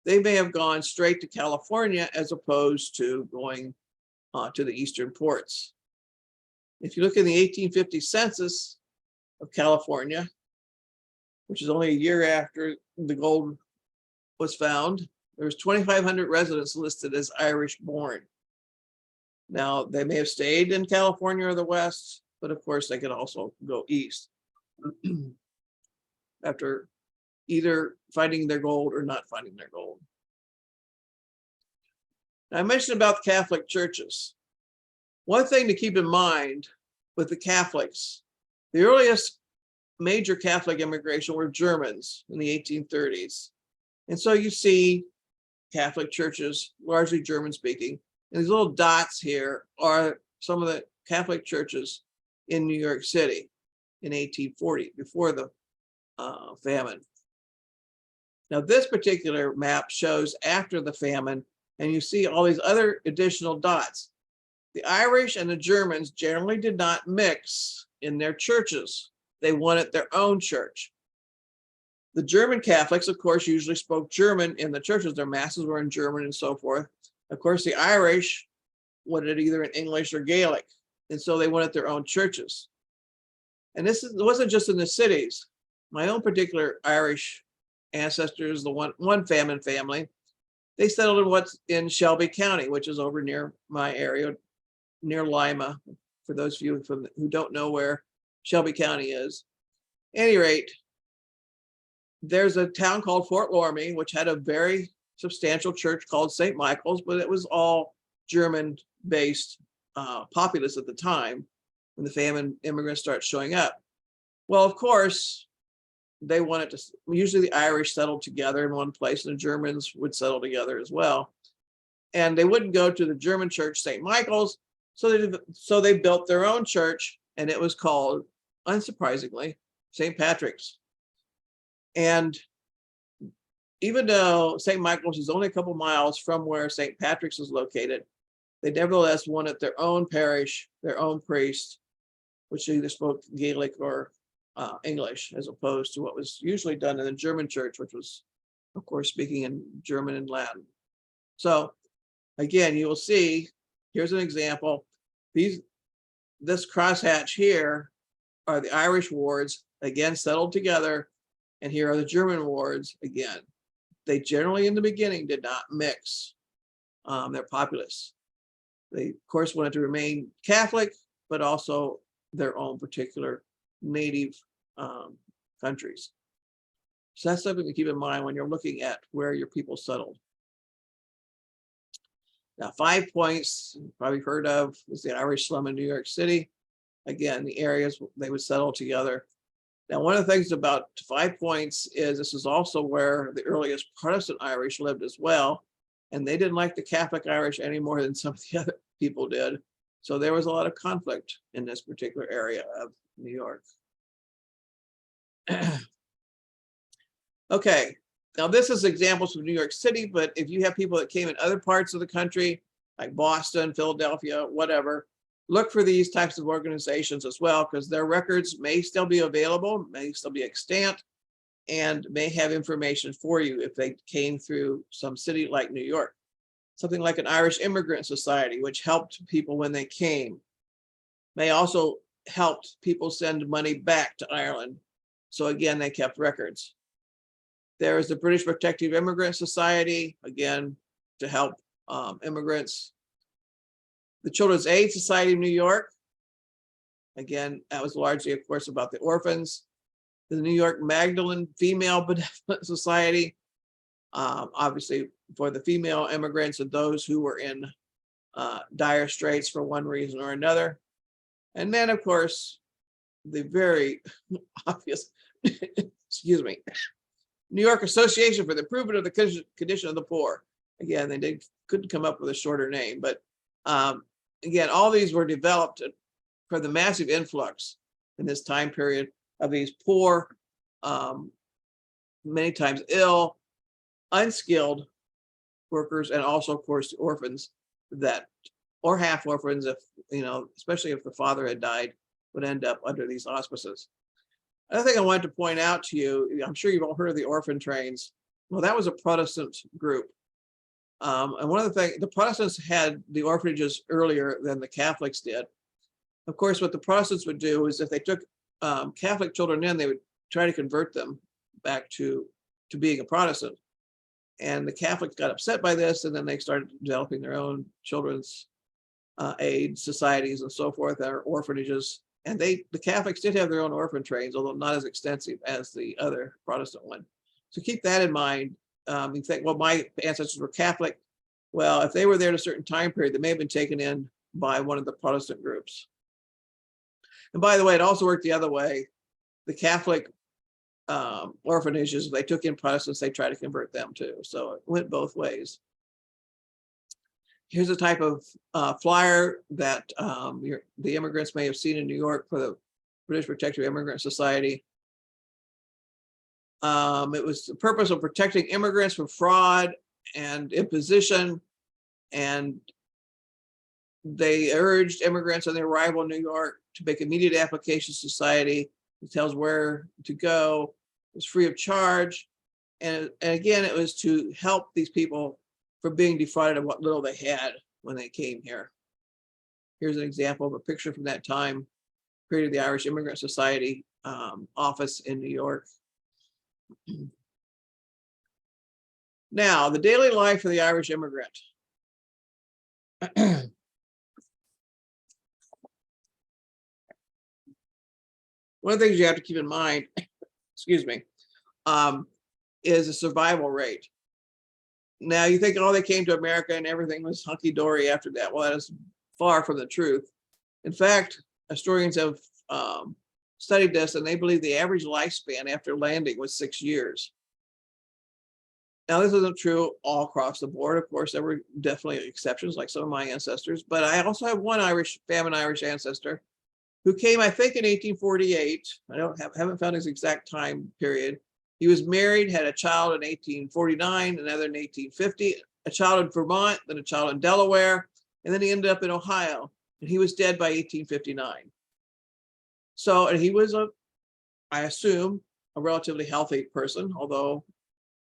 they may have gone straight to California as opposed to going to the eastern ports. If you look in the 1850 census of California, which is only a year after the gold was found, there was 2,500 residents listed as Irish born. Now, they may have stayed in California or the West, but of course they could also go east after either finding their gold or not finding their gold. Now, I mentioned about Catholic churches. One thing to keep in mind with the Catholics, the earliest major Catholic immigration were Germans in the 1830s. And so you see Catholic churches, largely German speaking. And these little dots here are some of the Catholic churches in New York City in 1840, before the famine. Now, this particular map shows after the famine, and you see all these other additional dots. The Irish and the Germans generally did not mix in their churches. They wanted their own church. The German Catholics, of course, usually spoke German in the churches. Their masses were in German and so forth. Of course, the Irish wanted it either in English or Gaelic, and so they wanted their own churches. And this wasn't just in the cities. My own particular Irish ancestors, the one famine family, they settled in what's in Shelby County, which is over near my area, near Lima, for those of you who don't know where Shelby County is. At any rate, there's a town called Fort Loramie, which had a very substantial church called St. Michael's, but it was all German-based populace at the time when the famine immigrants start showing up. Well, of course, they wanted to, usually the Irish settled together in one place and the Germans would settle together as well. And they wouldn't go to the German church, St. Michael's, so they built their own church, and it was called, unsurprisingly, St. Patrick's. And even though St. Michael's is only a couple miles from where St. Patrick's is located, they nevertheless wanted their own parish, their own priest, which either spoke Gaelic or English, as opposed to what was usually done in the German church, which was, of course, speaking in German and Latin. So again, you will see, here's an example. This crosshatch here are the Irish wards, again, settled together. And here are the German wards again. They generally, in the beginning, did not mix their populace. They, of course, wanted to remain Catholic, but also their own particular native countries. So that's something to keep in mind when you're looking at where your people settled. Now, 5 Points, you've probably heard of, is the Irish slum in New York City. Again, the areas they would settle together. Now, one of the things about 5 Points is this is also where the earliest Protestant Irish lived as well. And they didn't like the Catholic Irish any more than some of the other people did. So there was a lot of conflict in this particular area of New York. Okay, now this is examples from New York City, but if you have people that came in other parts of the country, like Boston, Philadelphia, whatever, look for these types of organizations as well, because their records may still be available, may still be extant. and may have information for you if they came through some city like New York. Something like an Irish Immigrant Society, which helped people when they came, may also help people send money back to Ireland. So again, they kept records. There is the British Protective Immigrant Society, again, to help immigrants. The Children's Aid Society of New York, again, that was largely, of course, about the orphans. The New York Magdalene Female Benevolent Society, obviously for the female immigrants and those who were in dire straits for one reason or another. And then, of course, the very obvious, excuse me, New York Association for the Improvement of the Condition of the Poor. Again, they couldn't come up with a shorter name, but again, all these were developed for the massive influx in this time period of these poor, many times ill, unskilled workers, and also, of course, the orphans that, or half orphans, if especially if the father had died, would end up under these auspices. Another thing I wanted to point out to you, I'm sure you've all heard of the orphan trains. Well, that was a Protestant group. And one of the things, the Protestants had the orphanages earlier than the Catholics did. Of course, what the Protestants would do is if they took Catholic children in, they would try to convert them back to being a Protestant. And the Catholics got upset by this, and then they started developing their own children's aid societies and so forth, or orphanages. And the Catholics did have their own orphan trains, although not as extensive as the other Protestant one. So keep that in mind. You think, well, my ancestors were Catholic. Well, if they were there at a certain time period, they may have been taken in by one of the Protestant groups. And by the way, it also worked the other way. The Catholic orphanages, if they took in Protestants, they tried to convert them too. So it went both ways. Here's a type of flyer that the immigrants may have seen in New York for the British Protective Immigrant Society. It was the purpose of protecting immigrants from fraud and imposition, and they urged immigrants on their arrival in New York to make immediate application to society. It tells where to go. It was free of charge, and again, it was to help these people from being defrauded of what little they had when they came here. Here's an example of a picture from that time, created the Irish Immigrant Society office in New York. Now, the daily life of the Irish immigrant. One of the things you have to keep in mind, excuse me, is the survival rate. Now you think, oh, they came to America and everything was hunky-dory after that. Well, that is far from the truth. In fact, historians have studied this, and they believe the average lifespan after landing was 6 years. Now, this isn't true all across the board. Of course, there were definitely exceptions, like some of my ancestors, but I also have one famine Irish ancestor who came, I think, in 1848. I haven't found his exact time period. He was married, had a child in 1849, another in 1850, a child in Vermont, then a child in Delaware, and then he ended up in Ohio, and he was dead by 1859. So, and he was I assume, a relatively healthy person, although,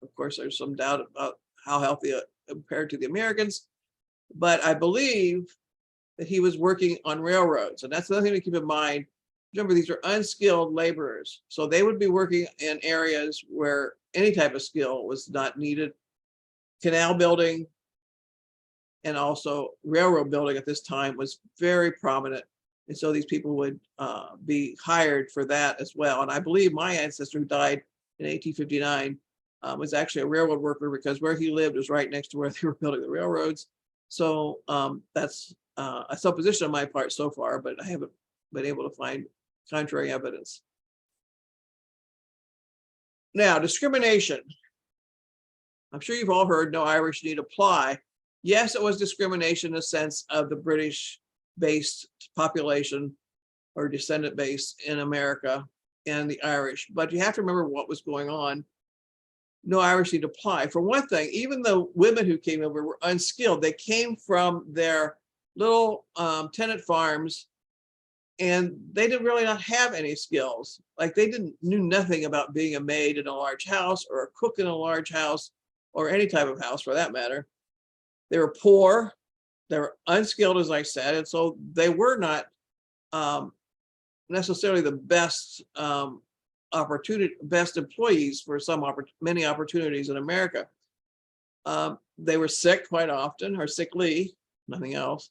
of course, there's some doubt about how healthy compared to the Americans. But I believe that he was working on railroads, and that's another thing to keep in mind. Remember, these are unskilled laborers, so they would be working in areas where any type of skill was not needed. Canal building and also railroad building at this time was very prominent, and so these people would be hired for that as well. And I believe my ancestor, who died in 1859, was actually a railroad worker, because where he lived was right next to where they were building the railroads. So that's a supposition on my part so far, but I haven't been able to find contrary evidence. Now, discrimination. I'm sure you've all heard no Irish need apply. Yes, it was discrimination in the sense of the British-based population or descendant base in America and the Irish, but you have to remember what was going on. No Irish need apply. For one thing, even the women who came over were unskilled. They came from their little tenant farms and they didn't really not have any skills. Like they knew nothing about being a maid in a large house or a cook in a large house or any type of house for that matter. They were poor, they were unskilled, as I said, and so they were not necessarily the best best employees for many opportunities in America. They were sick quite often, or sickly, nothing else.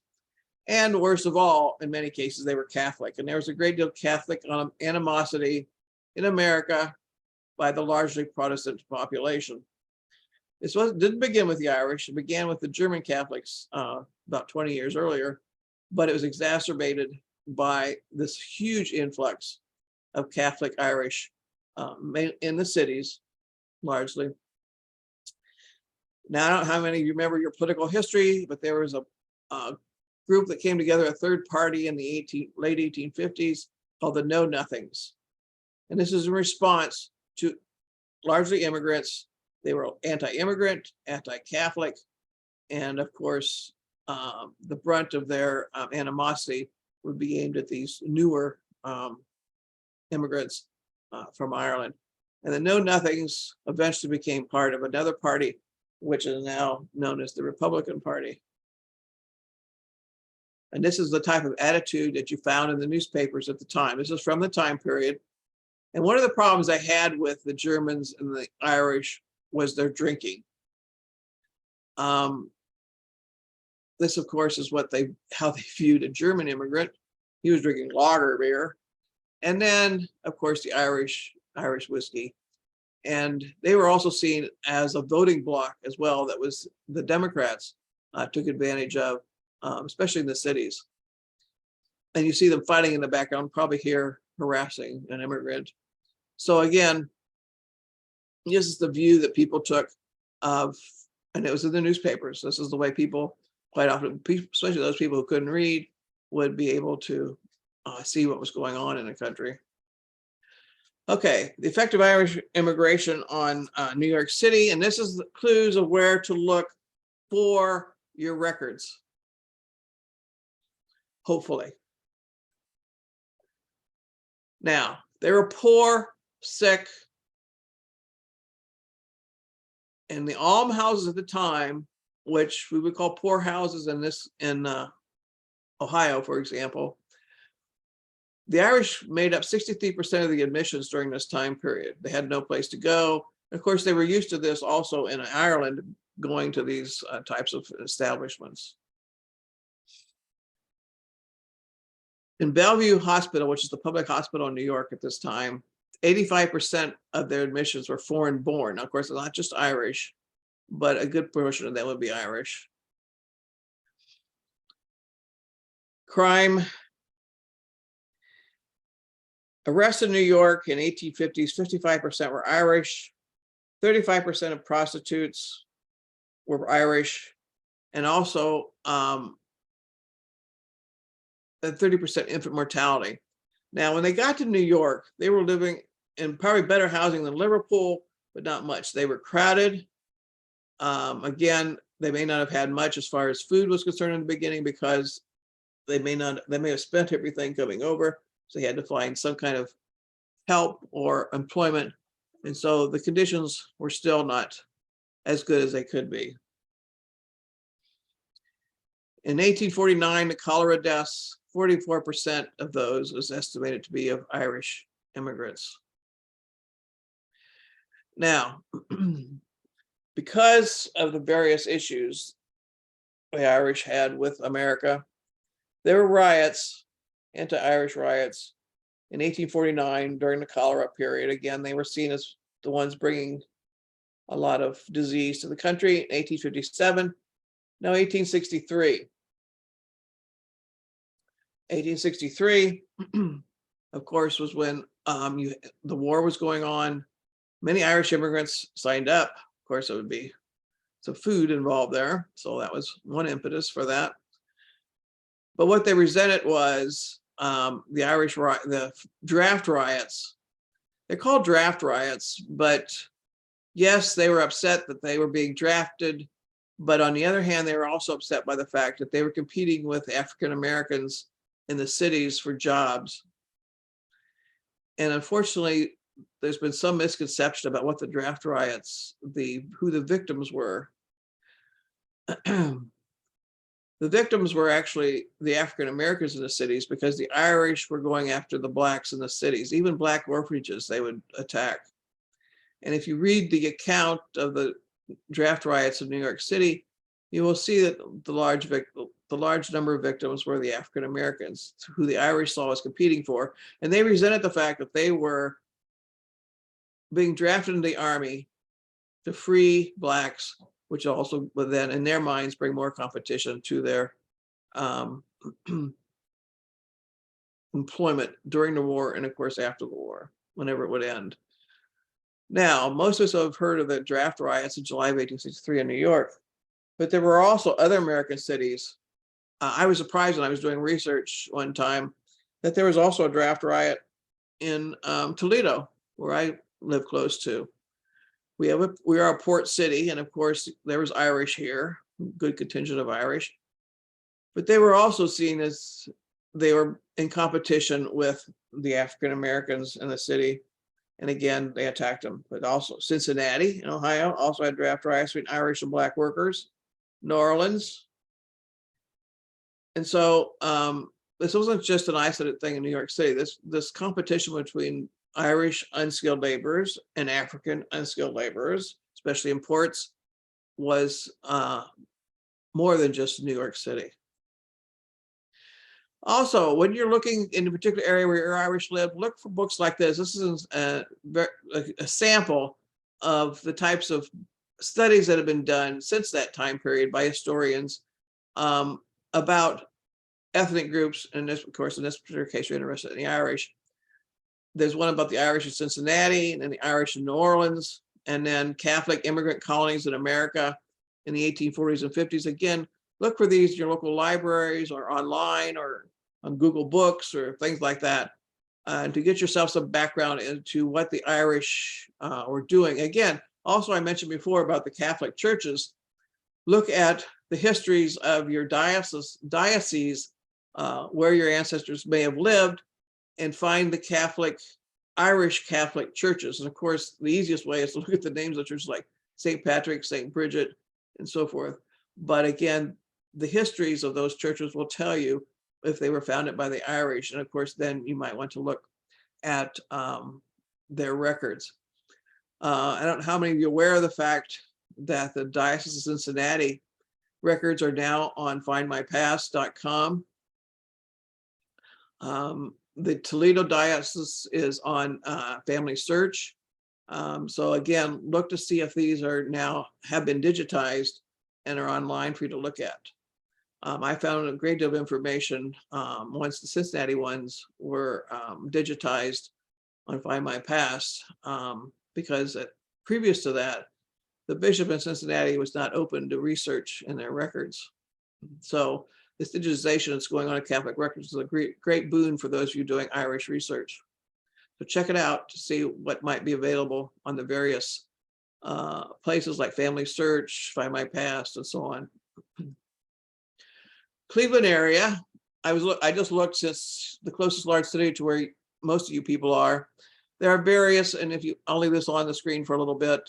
And worst of all, in many cases, they were Catholic. And there was a great deal of Catholic animosity in America by the largely Protestant population. This didn't begin with the Irish. It began with the German Catholics about 20 years earlier, but it was exacerbated by this huge influx of Catholic Irish in the cities, largely. Now, I don't know how many of you remember your political history, but there was a group that came together, a third party in the late 1850s called the Know Nothings. And this is in response to largely immigrants. They were anti-immigrant, anti-Catholic, and of course, the brunt of their animosity would be aimed at these newer immigrants from Ireland. And the Know Nothings eventually became part of another party, which is now known as the Republican Party. And this is the type of attitude that you found in the newspapers at the time. This is from the time period. And one of the problems I had with the Germans and the Irish was their drinking. This, of course, is how they viewed a German immigrant. He was drinking lager beer. And then, of course, the Irish whiskey. And they were also seen as a voting bloc as well that was the Democrats took advantage of, especially in the cities. And you see them fighting in the background, probably here harassing an immigrant. So again, this is the view that people took of, and it was in the newspapers. This is the way people quite often, especially those people who couldn't read, would be able to see what was going on in the country. Okay, the effect of Irish immigration on New York City, and this is the clues of where to look for your records, hopefully. Now, they were poor, sick, and the almhouses at the time, which we would call poor houses in Ohio, for example, the Irish made up 63% of the admissions during this time period. They had no place to go. Of course, they were used to this also in Ireland, going to these types of establishments. In Bellevue Hospital, which is the public hospital in New York at this time, 85% of their admissions were foreign born. Now, of course, not just Irish, but a good portion of them would be Irish. Crime. Arrests in New York in 1850s, 55% were Irish, 35% of prostitutes were Irish, and also 30% infant mortality. Now, when they got to New York, they were living in probably better housing than Liverpool, but not much. They were crowded. Again, they may not have had much as far as food was concerned in the beginning, because they may have spent everything coming over. So they had to find some kind of help or employment. And so the conditions were still not as good as they could be. In 1849, the cholera deaths, 44% of those was estimated to be of Irish immigrants. Now, because of the various issues the Irish had with America, there were riots, anti-Irish riots, in 1849 during the cholera period. Again, they were seen as the ones bringing a lot of disease to the country. In 1857, now 1863. 1863, of course, was when the war was going on. Many Irish immigrants signed up. Of course, it would be some food involved there. So that was one impetus for that. But what they resented was the draft riots. They're called draft riots, but yes, they were upset that they were being drafted. But on the other hand, they were also upset by the fact that they were competing with African Americans in the cities for jobs. And unfortunately, there's been some misconception about what the draft riots, who the victims were. The victims were actually the African Americans in the cities, because the Irish were going after the blacks in the cities. Even black orphanages they would attack. And if you read the account of the draft riots of New York City, you will see that the large number of victims were the African Americans, who the Irish saw as competing for. And they resented the fact that they were being drafted into the army to free blacks, which also would then, in their minds, bring more competition to their employment during the war and, of course, after the war, whenever it would end. Now, most of us have heard of the draft riots in July of 1863 in New York, but there were also other American cities. I was surprised when I was doing research one time that there was also a draft riot in Toledo, where I live close to. We are a port city, and of course there was Irish here, good contingent of Irish, but they were also seen as they were in competition with the African Americans in the city, and again they attacked them. But also Cincinnati in Ohio also had draft riots between Irish and black workers. New Orleans, and so this wasn't just an isolated thing in New York City. This competition between Irish unskilled laborers and African unskilled laborers, especially in ports, was more than just New York City. Also, when you're looking in a particular area where your Irish live, look for books like this. This is a sample of the types of studies that have been done since that time period by historians about ethnic groups. And this, of course, in this particular case, you're interested in the Irish. There's one about the Irish in Cincinnati, and then the Irish in New Orleans, and then Catholic immigrant colonies in America in the 1840s and 50s. Again, look for these in your local libraries or online or on Google Books or things like that, to get yourself some background into what the Irish were doing. Again, also I mentioned before about the Catholic churches. Look at the histories of your diocese where your ancestors may have lived, and find the Irish Catholic churches. And of course, the easiest way is to look at the names of churches like St. Patrick, St. Bridget, and so forth. But again, the histories of those churches will tell you if they were founded by the Irish. And of course, then you might want to look at their records. I don't know how many of you are aware of the fact that the Diocese of Cincinnati records are now on findmypast.com. The Toledo Diocese is on Family Search. So again, look to see if these have been digitized and are online for you to look at. I found a great deal of information once the Cincinnati ones were digitized on Find My Past, because previous to that, the bishop in Cincinnati was not open to research in their records. So this digitization that's going on in Catholic records is a great boon for those of you doing Irish research. So check it out to see what might be available on the various places like Family Search, Find My Past, and so on. Cleveland area, I just looked, since the closest large city to where most of you people are. There are various, and I'll leave this on the screen for a little bit,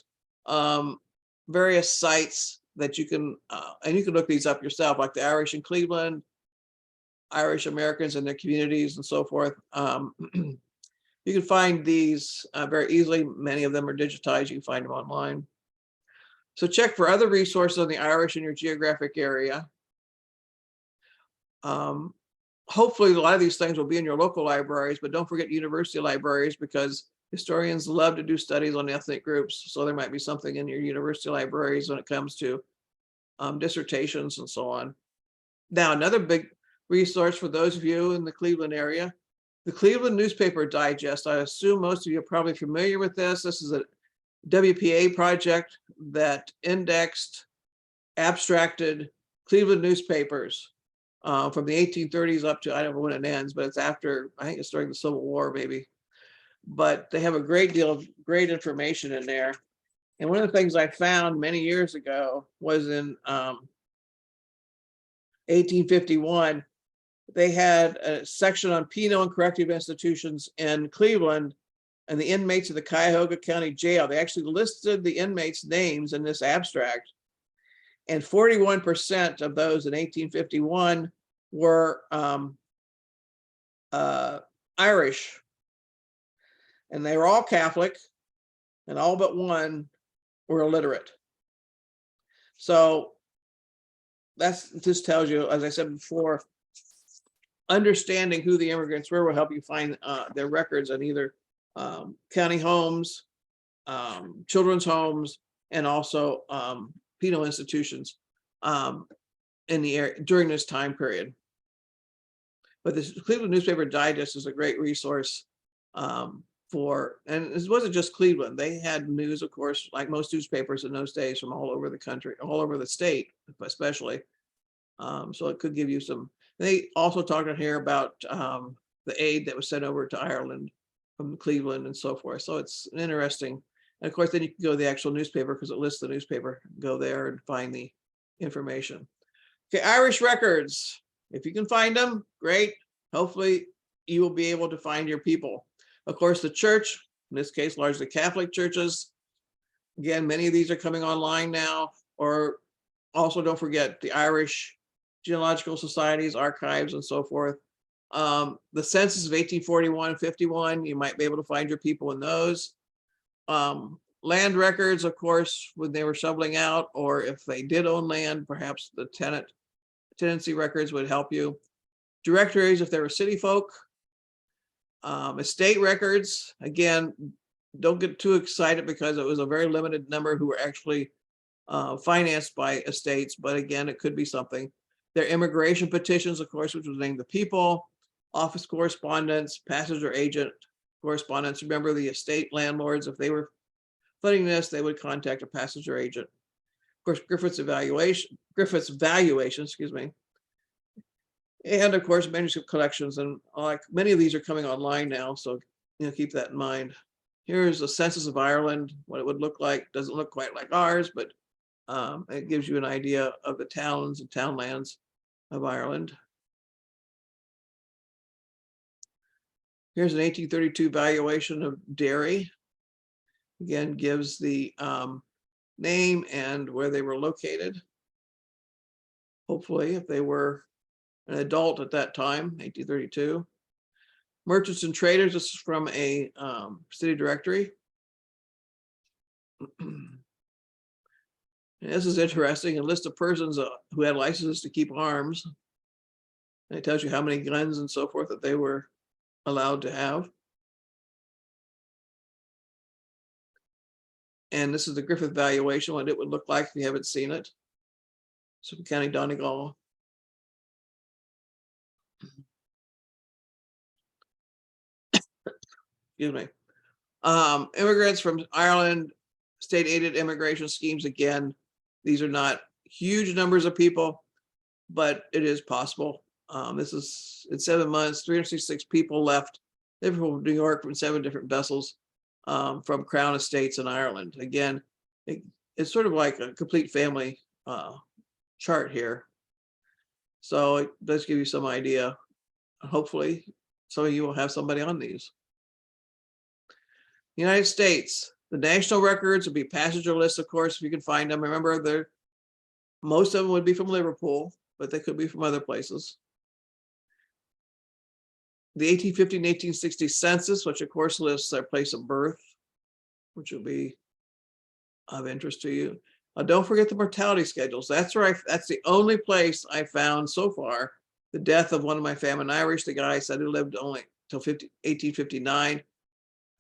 various sites that you can, and you can look these up yourself, like the Irish in Cleveland, Irish Americans and their communities, and so forth. You can find these very easily. Many of them are digitized. You can find them online. So check for other resources on the Irish in your geographic area. Hopefully a lot of these things will be in your local libraries, but don't forget university libraries, because historians love to do studies on ethnic groups. So there might be something in your university libraries when it comes to dissertations and so on. Now, another big resource for those of you in the Cleveland area, the Cleveland Newspaper Digest. I assume most of you are probably familiar with this. This is a WPA project that indexed, abstracted Cleveland newspapers from the 1830s up to, I don't know when it ends, but it's after, I think it's during the Civil War maybe. But they have a great deal of great information in there. And one of the things I found many years ago was in 1851, they had a section on penal and corrective institutions in Cleveland and the inmates of the Cuyahoga County Jail. They actually listed the inmates' names in this abstract. And 41% of those in 1851 were Irish. And they were all Catholic, and all but one were illiterate. So this tells you, as I said before, understanding who the immigrants were will help you find their records in either county homes, children's homes, and also penal institutions in the area during this time period. But this Cleveland Newspaper Digest is a great resource and it wasn't just Cleveland. They had news, of course, like most newspapers in those days, from all over the country, all over the state, especially. So it could give you some. They also talked in here about the aid that was sent over to Ireland from Cleveland and so forth. So it's interesting. And of course, then you can go to the actual newspaper because it lists the newspaper. Go there and find the information. Okay, Irish records. If you can find them, great. Hopefully, you will be able to find your people. Of course, the church, in this case, largely Catholic churches. Again, many of these are coming online now. Or also, don't forget the Irish Genealogical Societies, archives, and so forth. The census of 1841 and 51, you might be able to find your people in those. Land records, of course, when they were shoveling out, or if they did own land, perhaps the tenancy records would help you. Directories, if they were city folk. Estate records, again, don't get too excited because it was a very limited number who were actually financed by estates, but again, it could be something. Their immigration petitions, of course, which was named the people, office correspondence, passenger agent correspondence. Remember the estate landlords, if they were funding this, they would contact a passenger agent. Of course, Griffith's valuation, excuse me. And of course, manuscript collections, and like many of these are coming online now, so keep that in mind. Here's the census of Ireland, what it would look like. Doesn't look quite like ours, but it gives you an idea of the towns and townlands of Ireland. Here's an 1832 valuation of Derry. Again, gives the name and where they were located. Hopefully, if they were an adult at that time, 1832. Merchants and traders, this is from a city directory. And this is interesting, a list of persons who had licenses to keep arms. And it tells you how many guns and so forth that they were allowed to have. And this is the Griffith valuation, what it would look like if you haven't seen it. So County Donegal. Excuse me. Immigrants from Ireland, state aided immigration schemes. Again, these are not huge numbers of people, but it is possible. This is in 7 months, 366 people left Liverpool, New York, from 7 different vessels from Crown Estates in Ireland. Again, it's sort of like a complete family chart here. So it does give you some idea. Hopefully, some of you will have somebody on these. United States, the national records would be passenger lists, of course, if you can find them. Remember, most of them would be from Liverpool, but they could be from other places. The 1850 and 1860 census, which of course lists their place of birth, which will be of interest to you. Don't forget the mortality schedules. That's right. That's the only place I found so far the death of one of my Famine Irish, the guy said who lived only till 1859.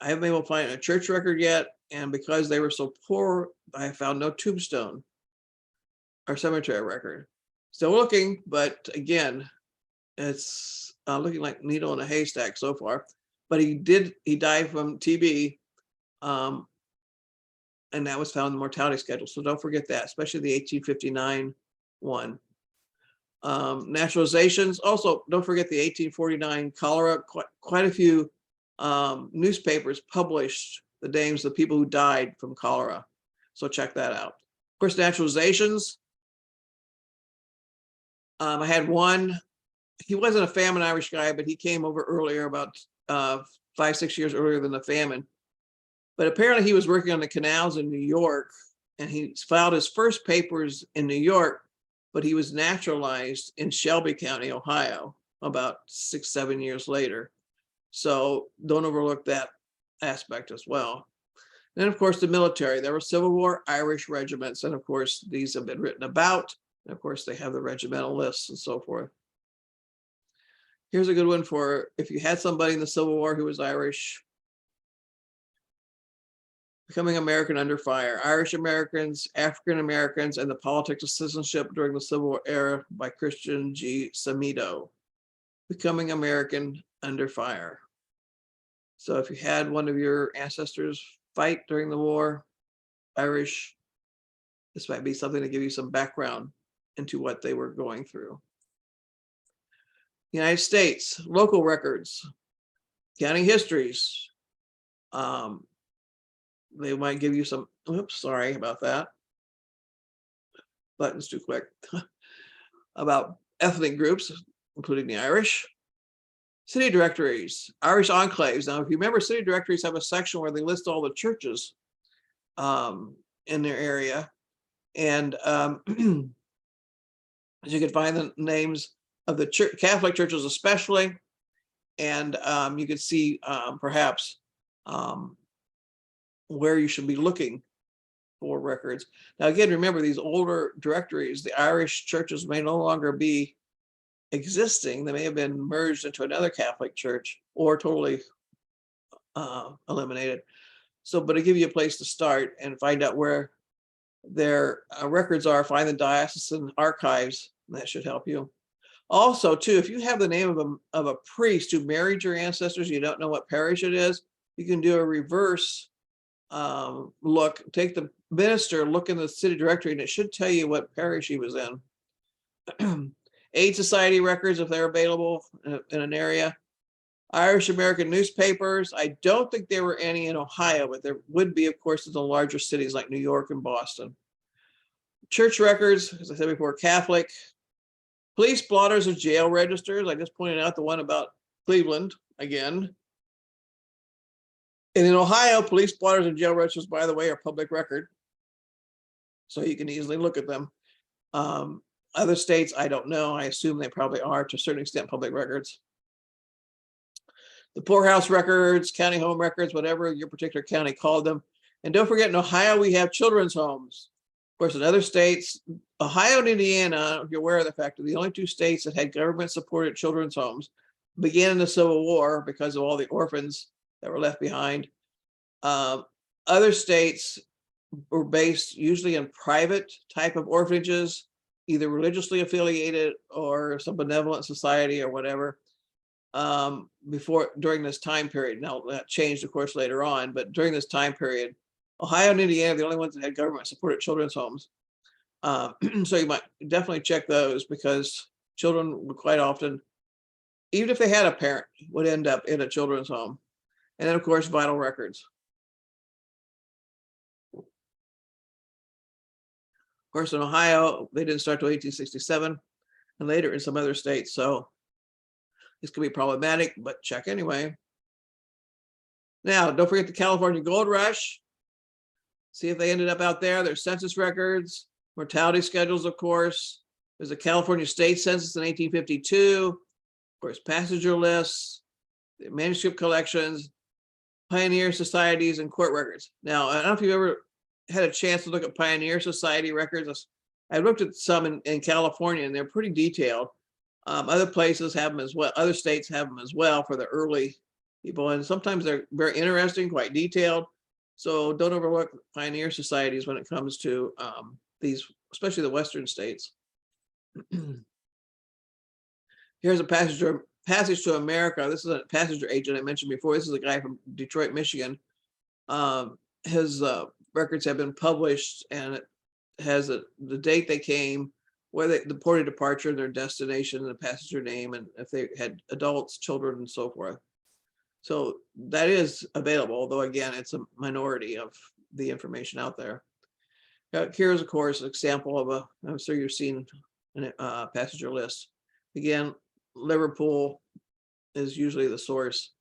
I haven't been able to find a church record yet, and because they were so poor, I found no tombstone or cemetery record. Still looking, but again, it's looking like needle in a haystack so far. But he died from TB, and that was found in the mortality schedule. So don't forget that, especially the 1859 one. Naturalizations, also don't forget the 1849 cholera. Quite a few newspapers published the names of the people who died from cholera. So check that out. Of course, naturalizations. I had one he wasn't a famine Irish guy, but he came over earlier, about 5-6 years earlier than the famine. But apparently he was working on the canals in New York, and he filed his first papers in New York, but he was naturalized in Shelby County, Ohio, about 6-7 years later. So don't overlook that aspect as well. Then, of course, the military. There were Civil War Irish regiments, and of course, these have been written about. And of course, they have the regimental lists and so forth. Here's a good one for if you had somebody in the Civil War who was Irish. Becoming American under fire, Irish Americans, African Americans, and the politics of citizenship during the Civil War era by Christian G. Samito. Becoming American under fire. So if you had one of your ancestors fight during the war, Irish, this might be something to give you some background into what they were going through. United States, local records, county histories. They might give you some, oops, sorry about that. Button's too quick. About ethnic groups, including the Irish. City directories, Irish enclaves. Now, if you remember, city directories have a section where they list all the churches in their area. And as you can find the names of the Catholic churches especially. And you could see perhaps where you should be looking for records. Now, again, remember these older directories, the Irish churches may no longer be existing. They may have been merged into another Catholic church or totally eliminated. So, but to give you a place to start and find out where their records are, find the diocesan archives, that should help you. Also, too, if you have the name of a priest who married your ancestors, you don't know what parish it is, you can do a reverse look, take the minister, look in the city directory, and it should tell you what parish he was in. Aid Society records, if they're available in an area. Irish American newspapers. I don't think there were any in Ohio, but there would be, of course, in the larger cities like New York and Boston. Church records, as I said before, Catholic. Police blotters of jail registers. I just pointed out the one about Cleveland again. And in Ohio, police blotters and jail registers, by the way, are public record. So you can easily look at them. Other states, I don't know. I assume they probably are to a certain extent public records. The poorhouse records, county home records, whatever your particular county called them. And don't forget, in Ohio, we have children's homes. Of course, in other states, Ohio and Indiana, if you're aware of the fact, are the only two states that had government-supported children's homes. Began in the Civil War because of all the orphans that were left behind. Other states were based usually in private type of orphanages, either religiously affiliated or some benevolent society or whatever. During this time period. Now that changed, of course, later on, but during this time period, Ohio and Indiana are the only ones that had government-supported children's homes. So you might definitely check those because children would quite often, even if they had a parent, would end up in a children's home. And then, of course, vital records. Of course, in Ohio, they didn't start till 1867 and later in some other states. So this could be problematic, but check anyway. Now, don't forget the California Gold Rush. See if they ended up out there. There's census records, mortality schedules, of course. There's a California state census in 1852. Of course, passenger lists, the manuscript collections, pioneer societies, and court records. Now, I don't know if you've ever had a chance to look at pioneer society records. I looked at some in California, and they're pretty detailed. Other places have them as well. Other states have them as well for the early people. And sometimes they're very interesting, quite detailed. So don't overlook pioneer societies when it comes to these, especially the Western states. Here's a passage to America. This is a passenger agent I mentioned before. This is a guy from Detroit, Michigan. His records have been published, and it has the date they came, where the port of departure, their destination, the passenger name, and if they had adults, children, and so forth. So that is available, although again, it's a minority of the information out there. Here's, of course, an example of I'm sure you've seen a passenger list. Again, Liverpool is usually the source,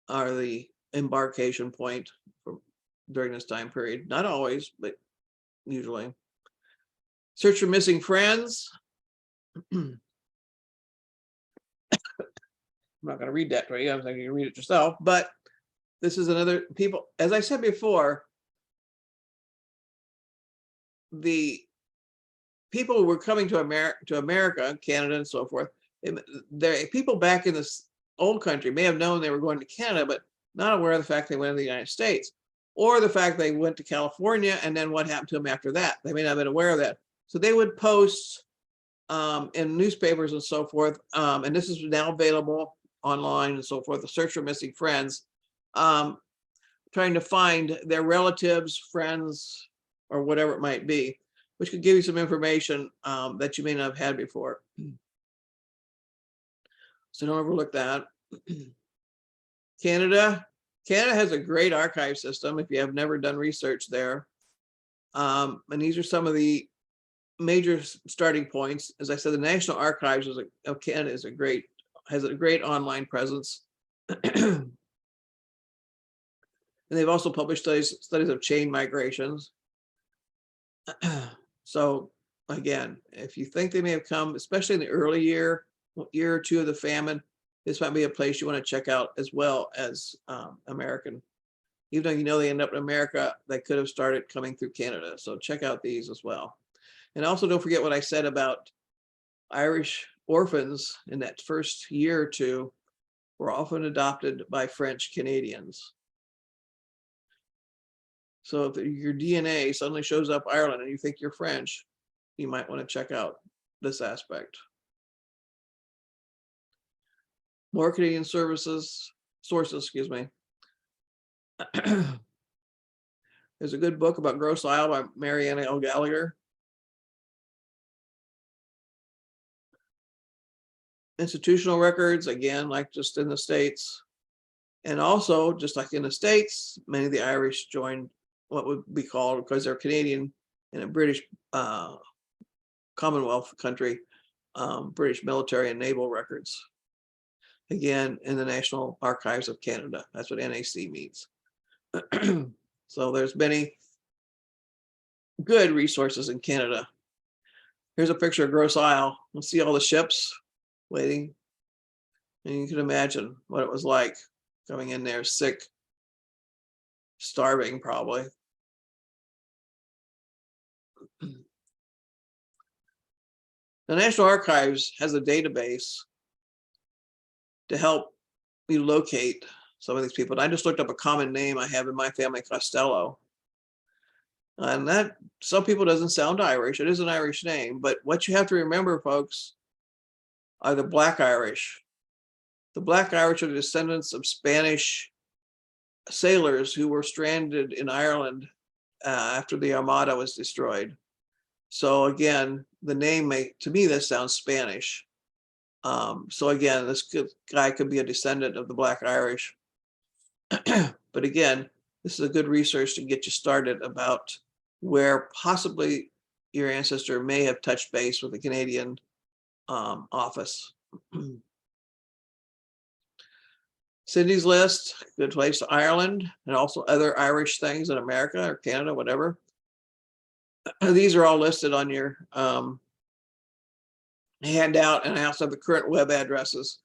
or the embarkation point during this time period. Not always, but usually. Search for missing friends. I'm not going to read that for you. I'm going to read it yourself. But this is another people, as I said before, the people who were coming to America, Canada, and so forth. People back in this old country may have known they were going to Canada, but not aware of the fact they went to the United States, or the fact they went to California and then what happened to them after that. They may not have been aware of that. So they would post in newspapers and so forth, and this is now available online and so forth, the search for missing friends, trying to find their relatives, friends, or whatever it might be, which could give you some information that you may not have had before. So don't overlook that. Canada has a great archive system if you have never done research there. And these are some of the major starting points. As I said, the National Archives of Canada has a great online presence. And they've also published studies of chain migrations. So again, if you think they may have come, especially in the early year or two of the famine, this might be a place you want to check out as well as American. Even though you know they end up in America, they could have started coming through Canada. So check out these as well. And also don't forget what I said about Irish orphans in that first year or two were often adopted by French Canadians. So if your DNA suddenly shows up Ireland and you think you're French, you might want to check out this aspect. More Canadian sources, excuse me. There's a good book about Grosse Isle by Marianne L. Gallagher. Institutional records, again, like just in the States. And also, just like in the States, many of the Irish joined what would be called, because they're Canadian in a British Commonwealth country, British military and naval records. Again, in the National Archives of Canada. That's what NAC means. So there's many good resources in Canada. Here's a picture of Grosse Isle. You'll see all the ships waiting. And you can imagine what it was like coming in there sick, starving probably. The National Archives has a database to help you locate some of these people. And I just looked up a common name I have in my family, Costello. And that, some people, doesn't sound Irish. It is an Irish name, but what you have to remember, folks, are the Black Irish. The Black Irish are the descendants of Spanish sailors who were stranded in Ireland after the Armada was destroyed. So again, the name to me, this sounds Spanish. So again, this guy could be a descendant of the Black Irish. But again, this is a good research to get you started about where possibly your ancestor may have touched base with the Canadian office. Cindy's List, good place, Ireland, and also other Irish things in America or Canada, whatever. These are all listed on your handout, and I also have the current web addresses.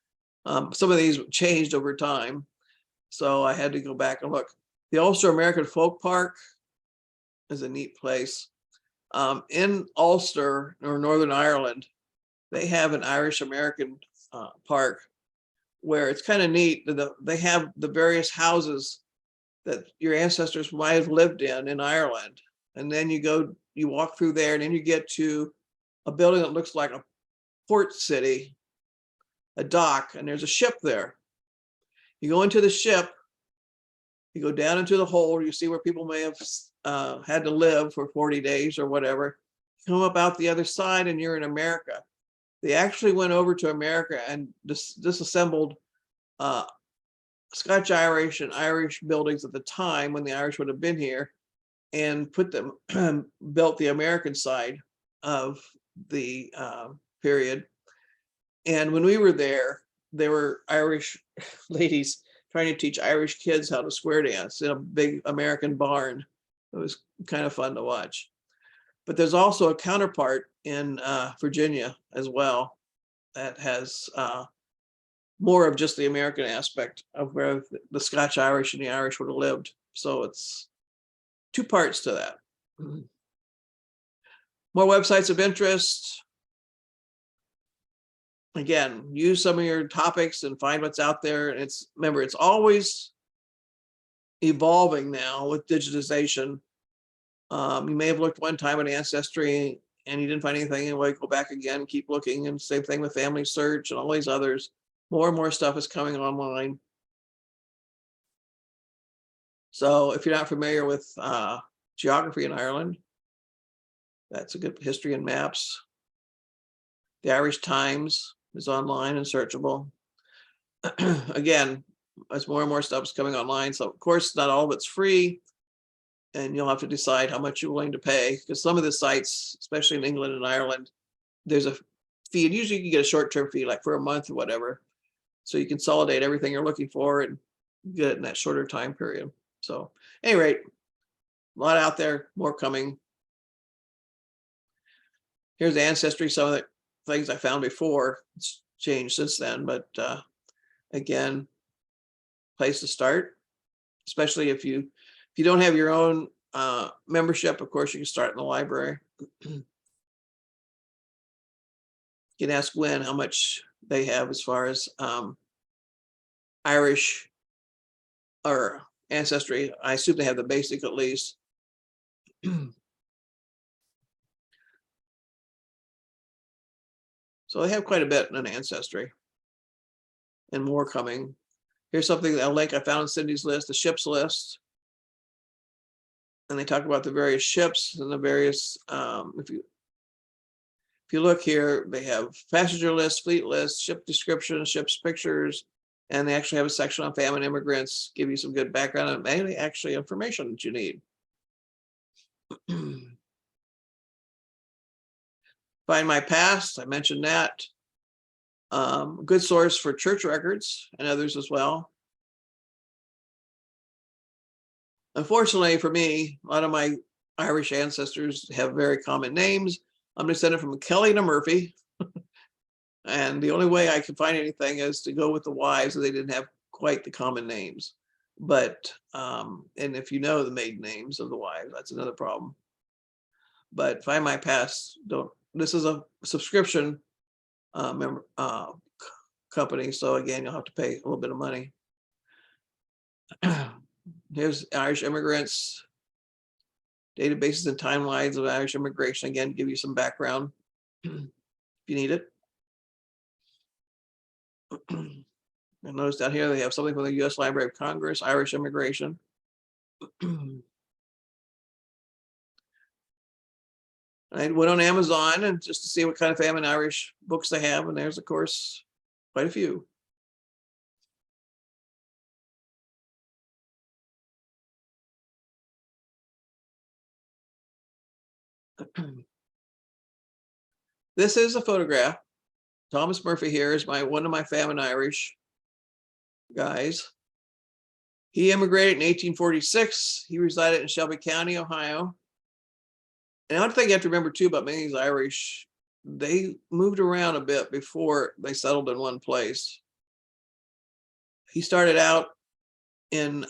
Some of these changed over time, so I had to go back and look. The Ulster American Folk Park is a neat place. In Ulster or Northern Ireland, they have an Irish American park where it's kind of neat. They have the various houses that your ancestors might have lived in Ireland. And then you walk through there, and then you get to a building that looks like a port city, a dock, and there's a ship there. You go into the ship, you go down into the hold, you see where people may have had to live for 40 days or whatever. Come up out the other side and you're in America. They actually went over to America and disassembled Scotch Irish and Irish buildings at the time when the Irish would have been here, and put them built the American side of the period. And when we were there were Irish ladies trying to teach Irish kids how to square dance in a big American barn. It was kind of fun to watch. But there's also a counterpart in Virginia as well that has more of just the American aspect of where the Scotch Irish and the Irish would have lived. So it's two parts to that. More websites of interest. Again, use some of your topics and find what's out there. And remember, it's always evolving now with digitization. You may have looked one time at Ancestry and you didn't find anything, and go back again, keep looking, and same thing with Family Search and all these others. More and more stuff is coming online. So if you're not familiar with geography in Ireland, that's a good history and maps. The Irish Times is online and searchable. Again, as more and more stuff is coming online. So of course, not all of it's free, and you'll have to decide how much you're willing to pay, because some of the sites, especially in England and Ireland, there's a fee, and usually you can get a short-term fee, like for a month or whatever. So you consolidate everything you're looking for and get it in that shorter time period. So at any rate, a lot out there, more coming. Here's Ancestry, some of the things I found before. It's changed since then, but again, place to start, especially if you don't have your own membership. Of course, you can start in the library. You can ask Gwen how much they have as far as Irish or Ancestry. I assume they have the basic at least. So they have quite a bit in an Ancestry, and more coming. Here's something, a link I found in Cindy's list, the ships list. And they talk about the various ships and the various, if you look here, they have passenger list, fleet list, ship description, ships pictures, and they actually have a section on famine immigrants, give you some good background and mainly actually information that you need. Find My Past, I mentioned that. Good source for church records and others as well. Unfortunately for me, a lot of my Irish ancestors have very common names. I'm descended from Kelly to Murphy. And the only way I could find anything is to go with the wives, so they didn't have quite the common names. But, and if you know the maiden names of the wives, that's another problem. But Find My Past, this is a subscription company. So again, you'll have to pay a little bit of money. Here's Irish immigrants, databases and timelines of Irish immigration. Again, give you some background if you need it. And notice down here they have something from the U.S. Library of Congress, Irish immigration. I went on Amazon and just to see what kind of famine Irish books they have, and there's of course quite a few. This is a photograph. Thomas Murphy here is one of my famine Irish guys. He immigrated in 1846. He resided in Shelby County, Ohio. And one thing you have to remember too about many of these Irish, they moved around a bit before they settled in one place. He started out in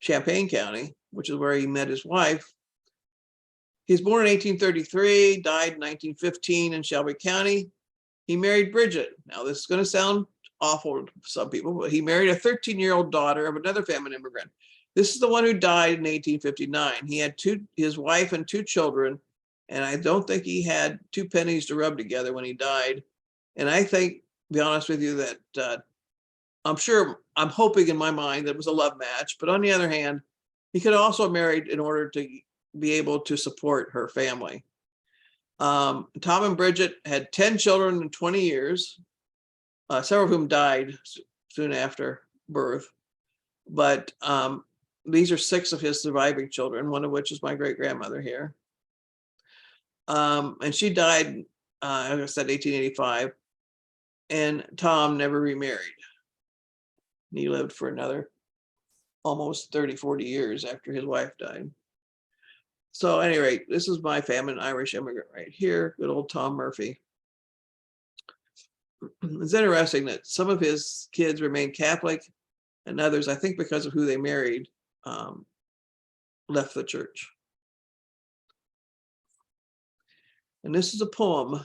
Champaign County, which is where he met his wife. He was born in 1833, died in 1915 in Shelby County. He married Bridget. Now, this is going to sound awful to some people, but he married a 13-year-old daughter of another famine immigrant. This is the one who died in 1859. He had his wife and 2 children, and I don't think he had 2 pennies to rub together when he died. And I think, to be honest with you, that I'm hoping in my mind that it was a love match. But on the other hand, he could have also married in order to be able to support her family. Tom and Bridget had 10 children in 20 years, several of whom died soon after birth. But these are 6 of his surviving children, one of which is my great-grandmother here. And she died I said 1885, and Tom never remarried. He lived for another almost 30, 40 years after his wife died. So at any rate, this is my famine Irish immigrant right here, good old Tom Murphy. It's interesting that some of his kids remained Catholic and others, I think because of who they married, left the church. And this is a poem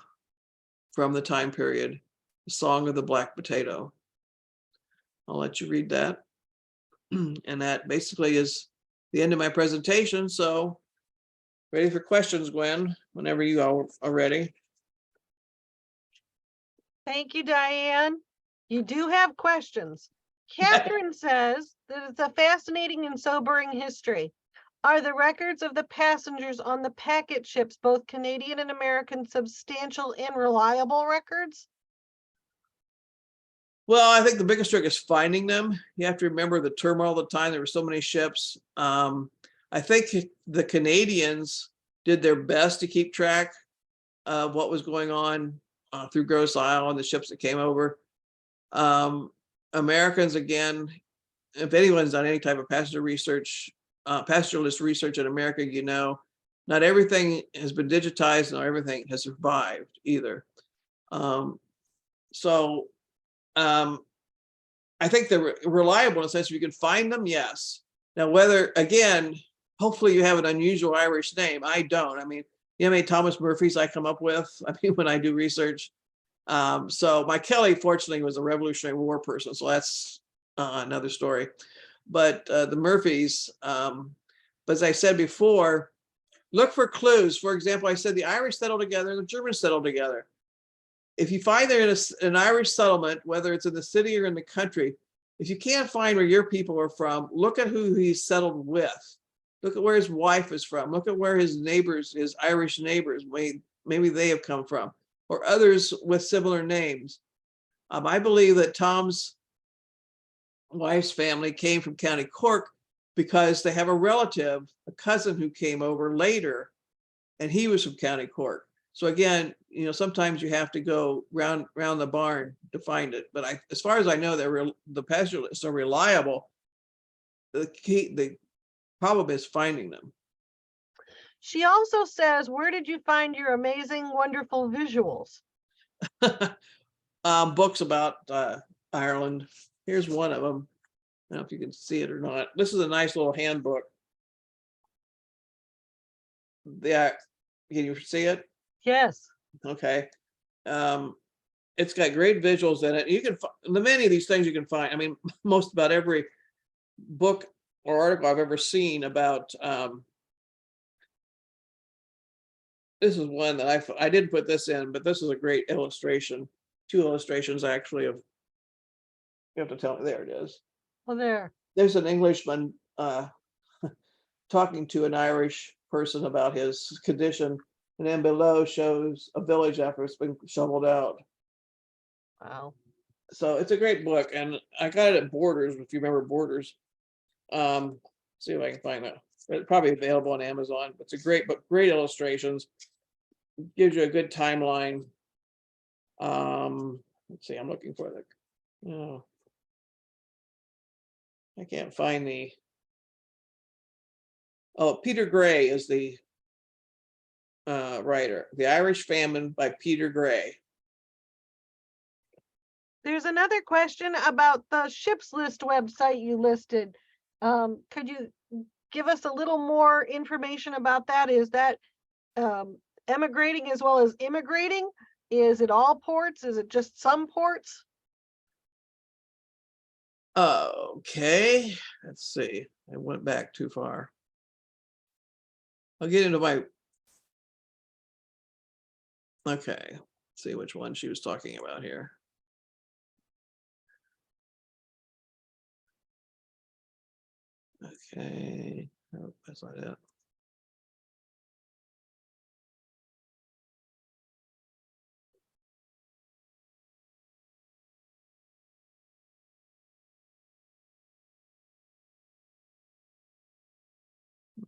from the time period, The Song of the Black Potato. I'll let you read that. And that basically is the end of my presentation. So ready for questions, Gwen, whenever you are ready. Thank you, Diane. You do have questions. Catherine says that it's a fascinating and sobering history. Are the records of the passengers on the packet ships, both Canadian and American, substantial and reliable records? Well, I think the biggest trick is finding them. You have to remember the turmoil of the time. There were so many ships. I think the Canadians did their best to keep track of what was going on through Grosse Isle and the ships that came over. Americans, again, if anyone's done any type of passenger research, passenger list research in America, you know, not everything has been digitized, not everything has survived either. I think they're reliable in the sense if you can find them, yes. Now, whether, again, hopefully you have an unusual Irish name. I don't. I mean, you know how many Thomas Murphys I come up with? I mean, when I do research. So my Kelly, fortunately, was a Revolutionary War person. So that's another story. But the Murphys, but as I said before, look for clues. For example, I said the Irish settled together and the Germans settled together. If you find they're in an Irish settlement, whether it's in the city or in the country, if you can't find where your people are from, look at who he's settled with. Look at where his wife is from. Look at where his neighbors, his Irish neighbors, maybe they have come from, or others with similar names. I believe that Tom's wife's family came from County Cork because they have a relative, a cousin who came over later, and he was from County Cork. So again, you know, sometimes you have to go round the barn to find it. But as far as I know, the passenger lists are reliable. The problem is finding them. She also says, where did you find your amazing, wonderful visuals? Books about Ireland. Here's one of them. I don't know if you can see it or not. This is a nice little handbook. Can you see it? Yes. Okay. It's got great visuals in it. You can find many of these things you can find. I mean, most about every book or article I've ever seen about. This is one that I didn't put this in, but this is a great illustration. 2 illustrations actually of. You have to tell me. There it is. Well, there's an Englishman talking to an Irish person about his condition, and then below shows a village after it's been shoveled out. Wow. So it's a great book, and I got it at Borders, if you remember Borders. See if I can find it. It's probably available on Amazon. It's a great book, great illustrations. Gives you a good timeline. Let's see, I'm looking for the. Oh, I can't find the. Oh, Peter Gray is the writer. The Irish Famine by Peter Gray. There's another question about the ships list website you listed. Could you give us a little more information about that? Is that emigrating as well as immigrating? Is it all ports? Is it just some ports? Okay, let's see. I went back too far. I'll get into my. Okay, let's see which one she was talking about here. Okay, oh, that's not it.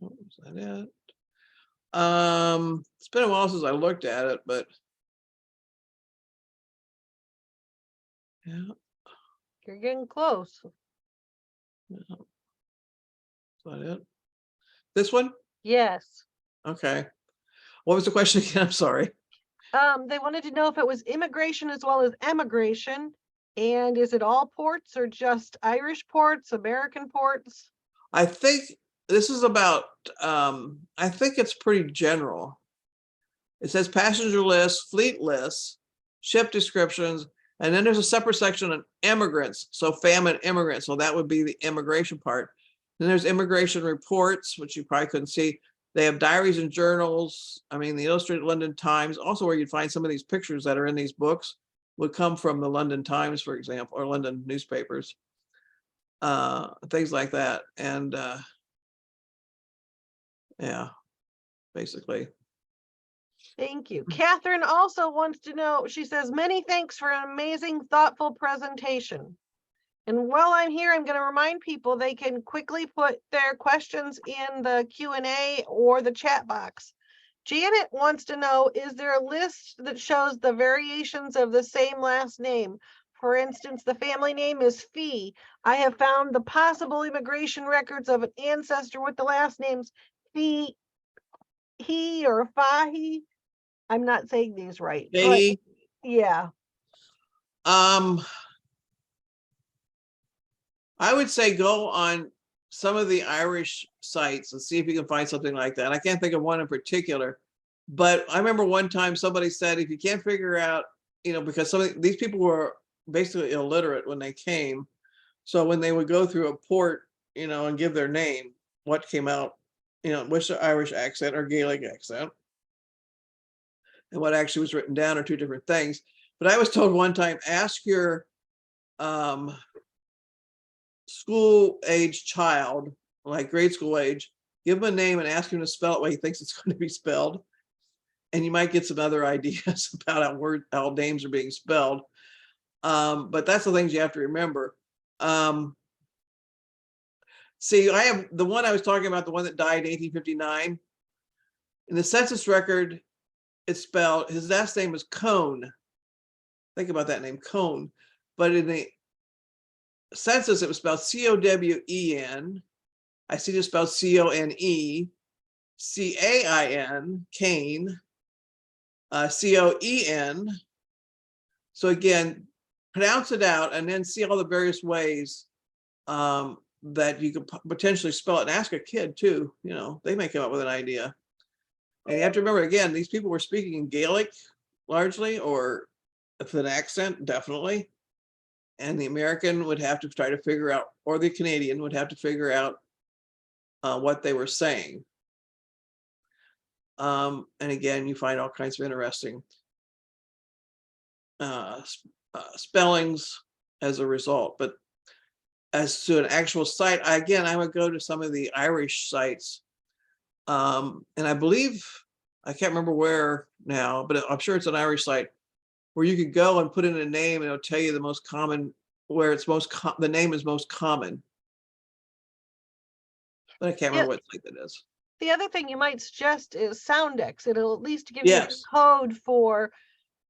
Oh, is that it? It's been a while since I looked at it, but Yeah. You're getting close. Is that it? This one? Yes. Okay. What was the question again? I'm sorry. They wanted to know if it was immigration as well as emigration. And is it all ports or just Irish ports, American ports? I think this is about, I think it's pretty general. It says passenger list, fleet lists, ship descriptions, and then there's a separate section on immigrants. So famine immigrants. So that would be the immigration part. Then there's immigration reports, which you probably couldn't see. They have diaries and journals. I mean, the Illustrated London Times, also where you'd find some of these pictures that are in these books would come from the London Times, for example, or London newspapers, things like that. And yeah, basically. Thank you. Catherine also wants to know, she says, many thanks for an amazing, thoughtful presentation. And while I'm here, I'm going to remind people they can quickly put their questions in the Q&A or the chat box. Janet wants to know, is there a list that shows the variations of the same last name? For instance, the family name is Fee. I have found the possible immigration records of an ancestor with the last names Fee, he or Fahi. I'm not saying these right, but yeah. I would say go on some of the Irish sites and see if you can find something like that. I can't think of one in particular, but I remember one time somebody said, if you can't figure out, because some of these people were basically illiterate when they came. So when they would go through a port, and give their name, what came out, which the Irish accent or Gaelic accent, and what actually was written down are two different things. But I was told one time, ask your school age child, like grade school age, give him a name and ask him to spell it the way he thinks it's going to be spelled. And you might get some other ideas about how names are being spelled. But that's the things you have to remember. See, I have the one I was talking about, the one that died in 1859. In the census record, it's spelled, his last name was Cone. Think about that name, Cone. But in the census, it was spelled C-O-W-E-N. I see it spelled C-O-N-E, C-A-I-N, Kane, C-O-E-N. So again, pronounce it out and then see all the various ways that you could potentially spell it, and ask a kid too, they may come up with an idea. And you have to remember, again, these people were speaking in Gaelic largely, or with an accent, definitely. And the American would have to try to figure out, or the Canadian would have to figure out what they were saying. And again, you find all kinds of interesting spellings as a result. But as to an actual site, I would go to some of the Irish sites. And I believe, I can't remember where now, but I'm sure it's an Irish site where you could go and put in a name and it'll tell you the most common, where it's the name is most common. But I can't remember what site that is. The other thing you might suggest is Soundex. It'll at least give you a code for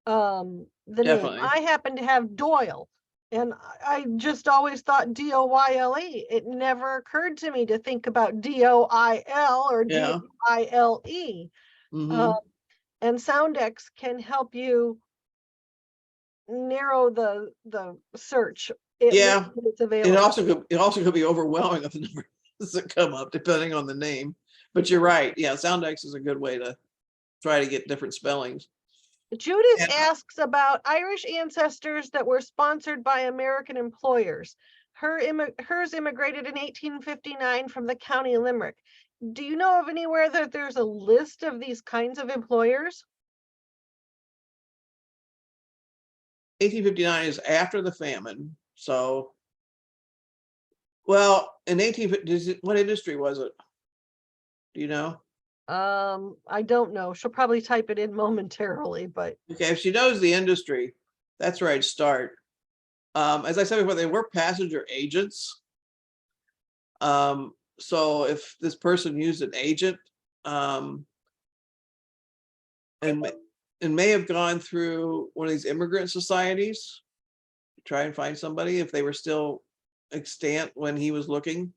the name. I happen to have Doyle, and I just always thought D-O-Y-L-E. It never occurred to me to think about D-O-I-L or D-I-L-E. And Soundex can help you narrow the search. It's available. It also could be overwhelming of the numbers that come up depending on the name. But you're right. Yeah, Soundex is a good way to try to get different spellings. Judith asks about Irish ancestors that were sponsored by American employers. Hers immigrated in 1859 from the county of Limerick. Do you know of anywhere that there's a list of these kinds of employers? 1859 is after the famine. So, well, in what industry was it? Do you know? I don't know. She'll probably type it in momentarily, but okay, if she knows the industry, that's where I'd start. As I said before, they were passenger agents. So if this person used an agent, and may have gone through one of these immigrant societies, try and find somebody if they were still extant when he was looking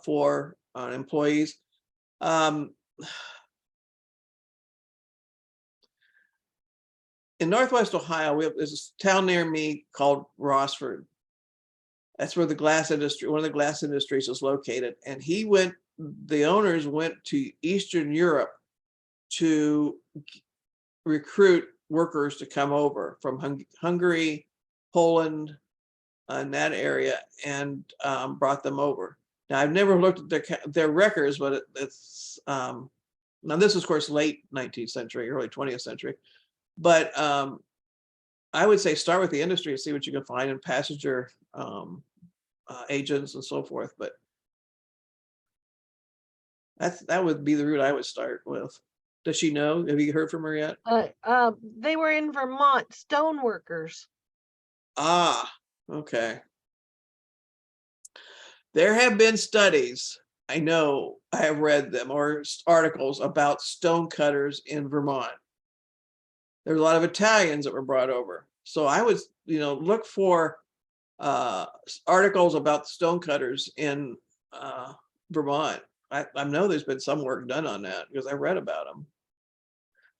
for employees. In Northwest Ohio, there's a town near me called Rossford. That's where the glass industry, one of the glass industries is located. And the owners went to Eastern Europe to recruit workers to come over from Hungary, Poland, and that area, and brought them over. Now, I've never looked at their records, but it's, now this is of course late 19th century, early 20th century. But I would say start with the industry and see what you can find in passenger agents and so forth. But that would be the route I would start with. Does she know? Have you heard from her yet? They were in Vermont, stone workers. Ah, okay. There have been studies, I know, I have read them, or articles about stone cutters in Vermont. There's a lot of Italians that were brought over. So I would, look for articles about stone cutters in Vermont. I know there's been some work done on that because I read about them.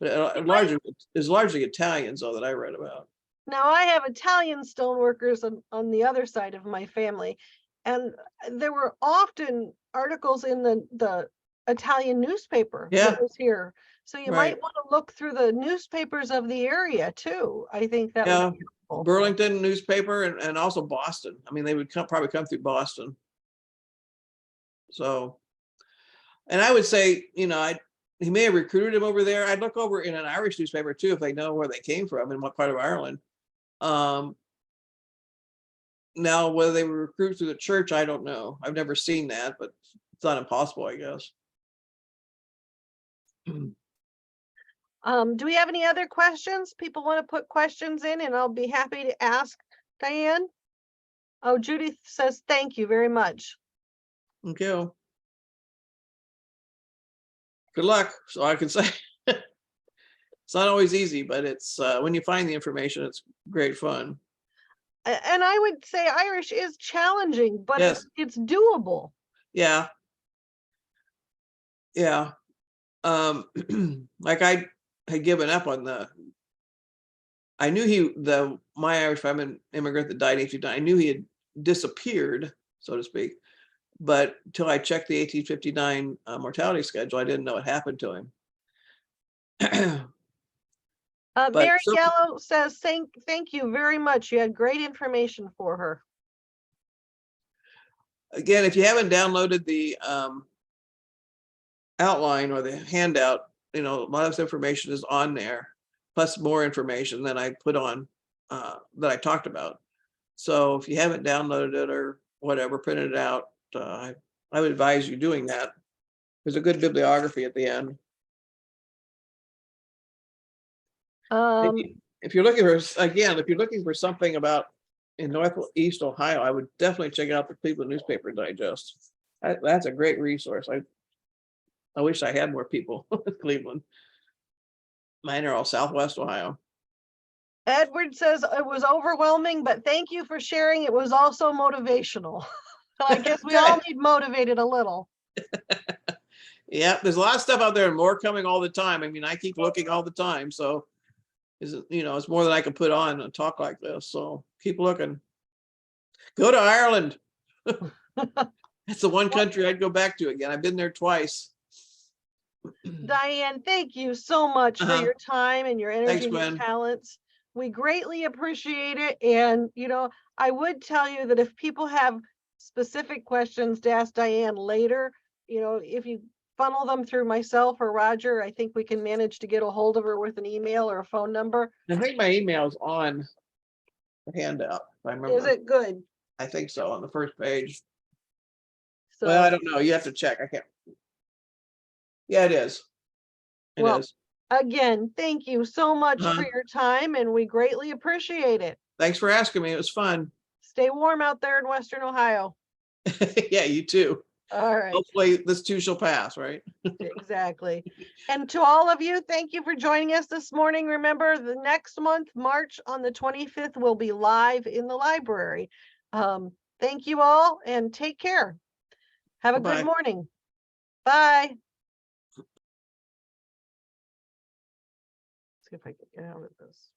But it's largely Italians, though, that I read about. Now, I have Italian stoneworkers on the other side of my family, and there were often articles in the Italian newspaper that was here. So you might want to look through the newspapers of the area too. I think that would be helpful. Burlington newspaper and also Boston. I mean, they would probably come through Boston. So, and I would say, he may have recruited him over there. I'd look over in an Irish newspaper too, if they know where they came from and what part of Ireland. Now, whether they were recruited through the church, I don't know. I've never seen that, but it's not impossible, I guess. Do we have any other questions? People want to put questions in, and I'll be happy to ask Diane. Oh, Judy says, thank you very much. Okay. Good luck. So I can say it's not always easy, but it's when you find the information, it's great fun. And I would say Irish is challenging, but yes, it's doable. Yeah. Yeah. Like I had given up on I knew my Irish family immigrant that died in 1859, I knew he had disappeared, so to speak. But until I checked the 1859 mortality schedule, I didn't know what happened to him. Mary Gallo says, thank you very much. You had great information for her. Again, if you haven't downloaded the outline or the handout, a lot of this information is on there, plus more information than I put on that I talked about. So if you haven't downloaded it or whatever, printed it out, I would advise you doing that. There's a good bibliography at the end. If you're looking for something about in Northeast Ohio, I would definitely check out the Cleveland Newspaper Digest. That's a great resource. I wish I had more people in Cleveland. Mine are all Southwest Ohio. Edward says it was overwhelming, but thank you for sharing. It was also motivational. I guess we all need motivated a little. Yeah, there's a lot of stuff out there and more coming all the time. I mean, I keep looking all the time. So it's more than I can put on a talk like this. So keep looking. Go to Ireland. That's the one country I'd go back to again. I've been there twice. Diane, thank you so much for your time and your energy and your talents. We greatly appreciate it. And, I would tell you that if people have specific questions to ask Diane later, if you funnel them through myself or Roger, I think we can manage to get a hold of her with an email or a phone number. I think my email is on the handout. If I remember. Is it good? I think so, on the first page. So, well, I don't know. You have to check. I can't. Yeah, it is. It is. Again, thank you so much for your time, and we greatly appreciate it. Thanks for asking me. It was fun. Stay warm out there in Western Ohio. Yeah, you too. All right. Hopefully this too shall pass, right? Exactly. And to all of you, thank you for joining us this morning. Remember, the next month, March on the 25th, we'll be live in the library. Thank you all and take care. Have a Bye-bye. good morning. Bye. See if I can get out of this.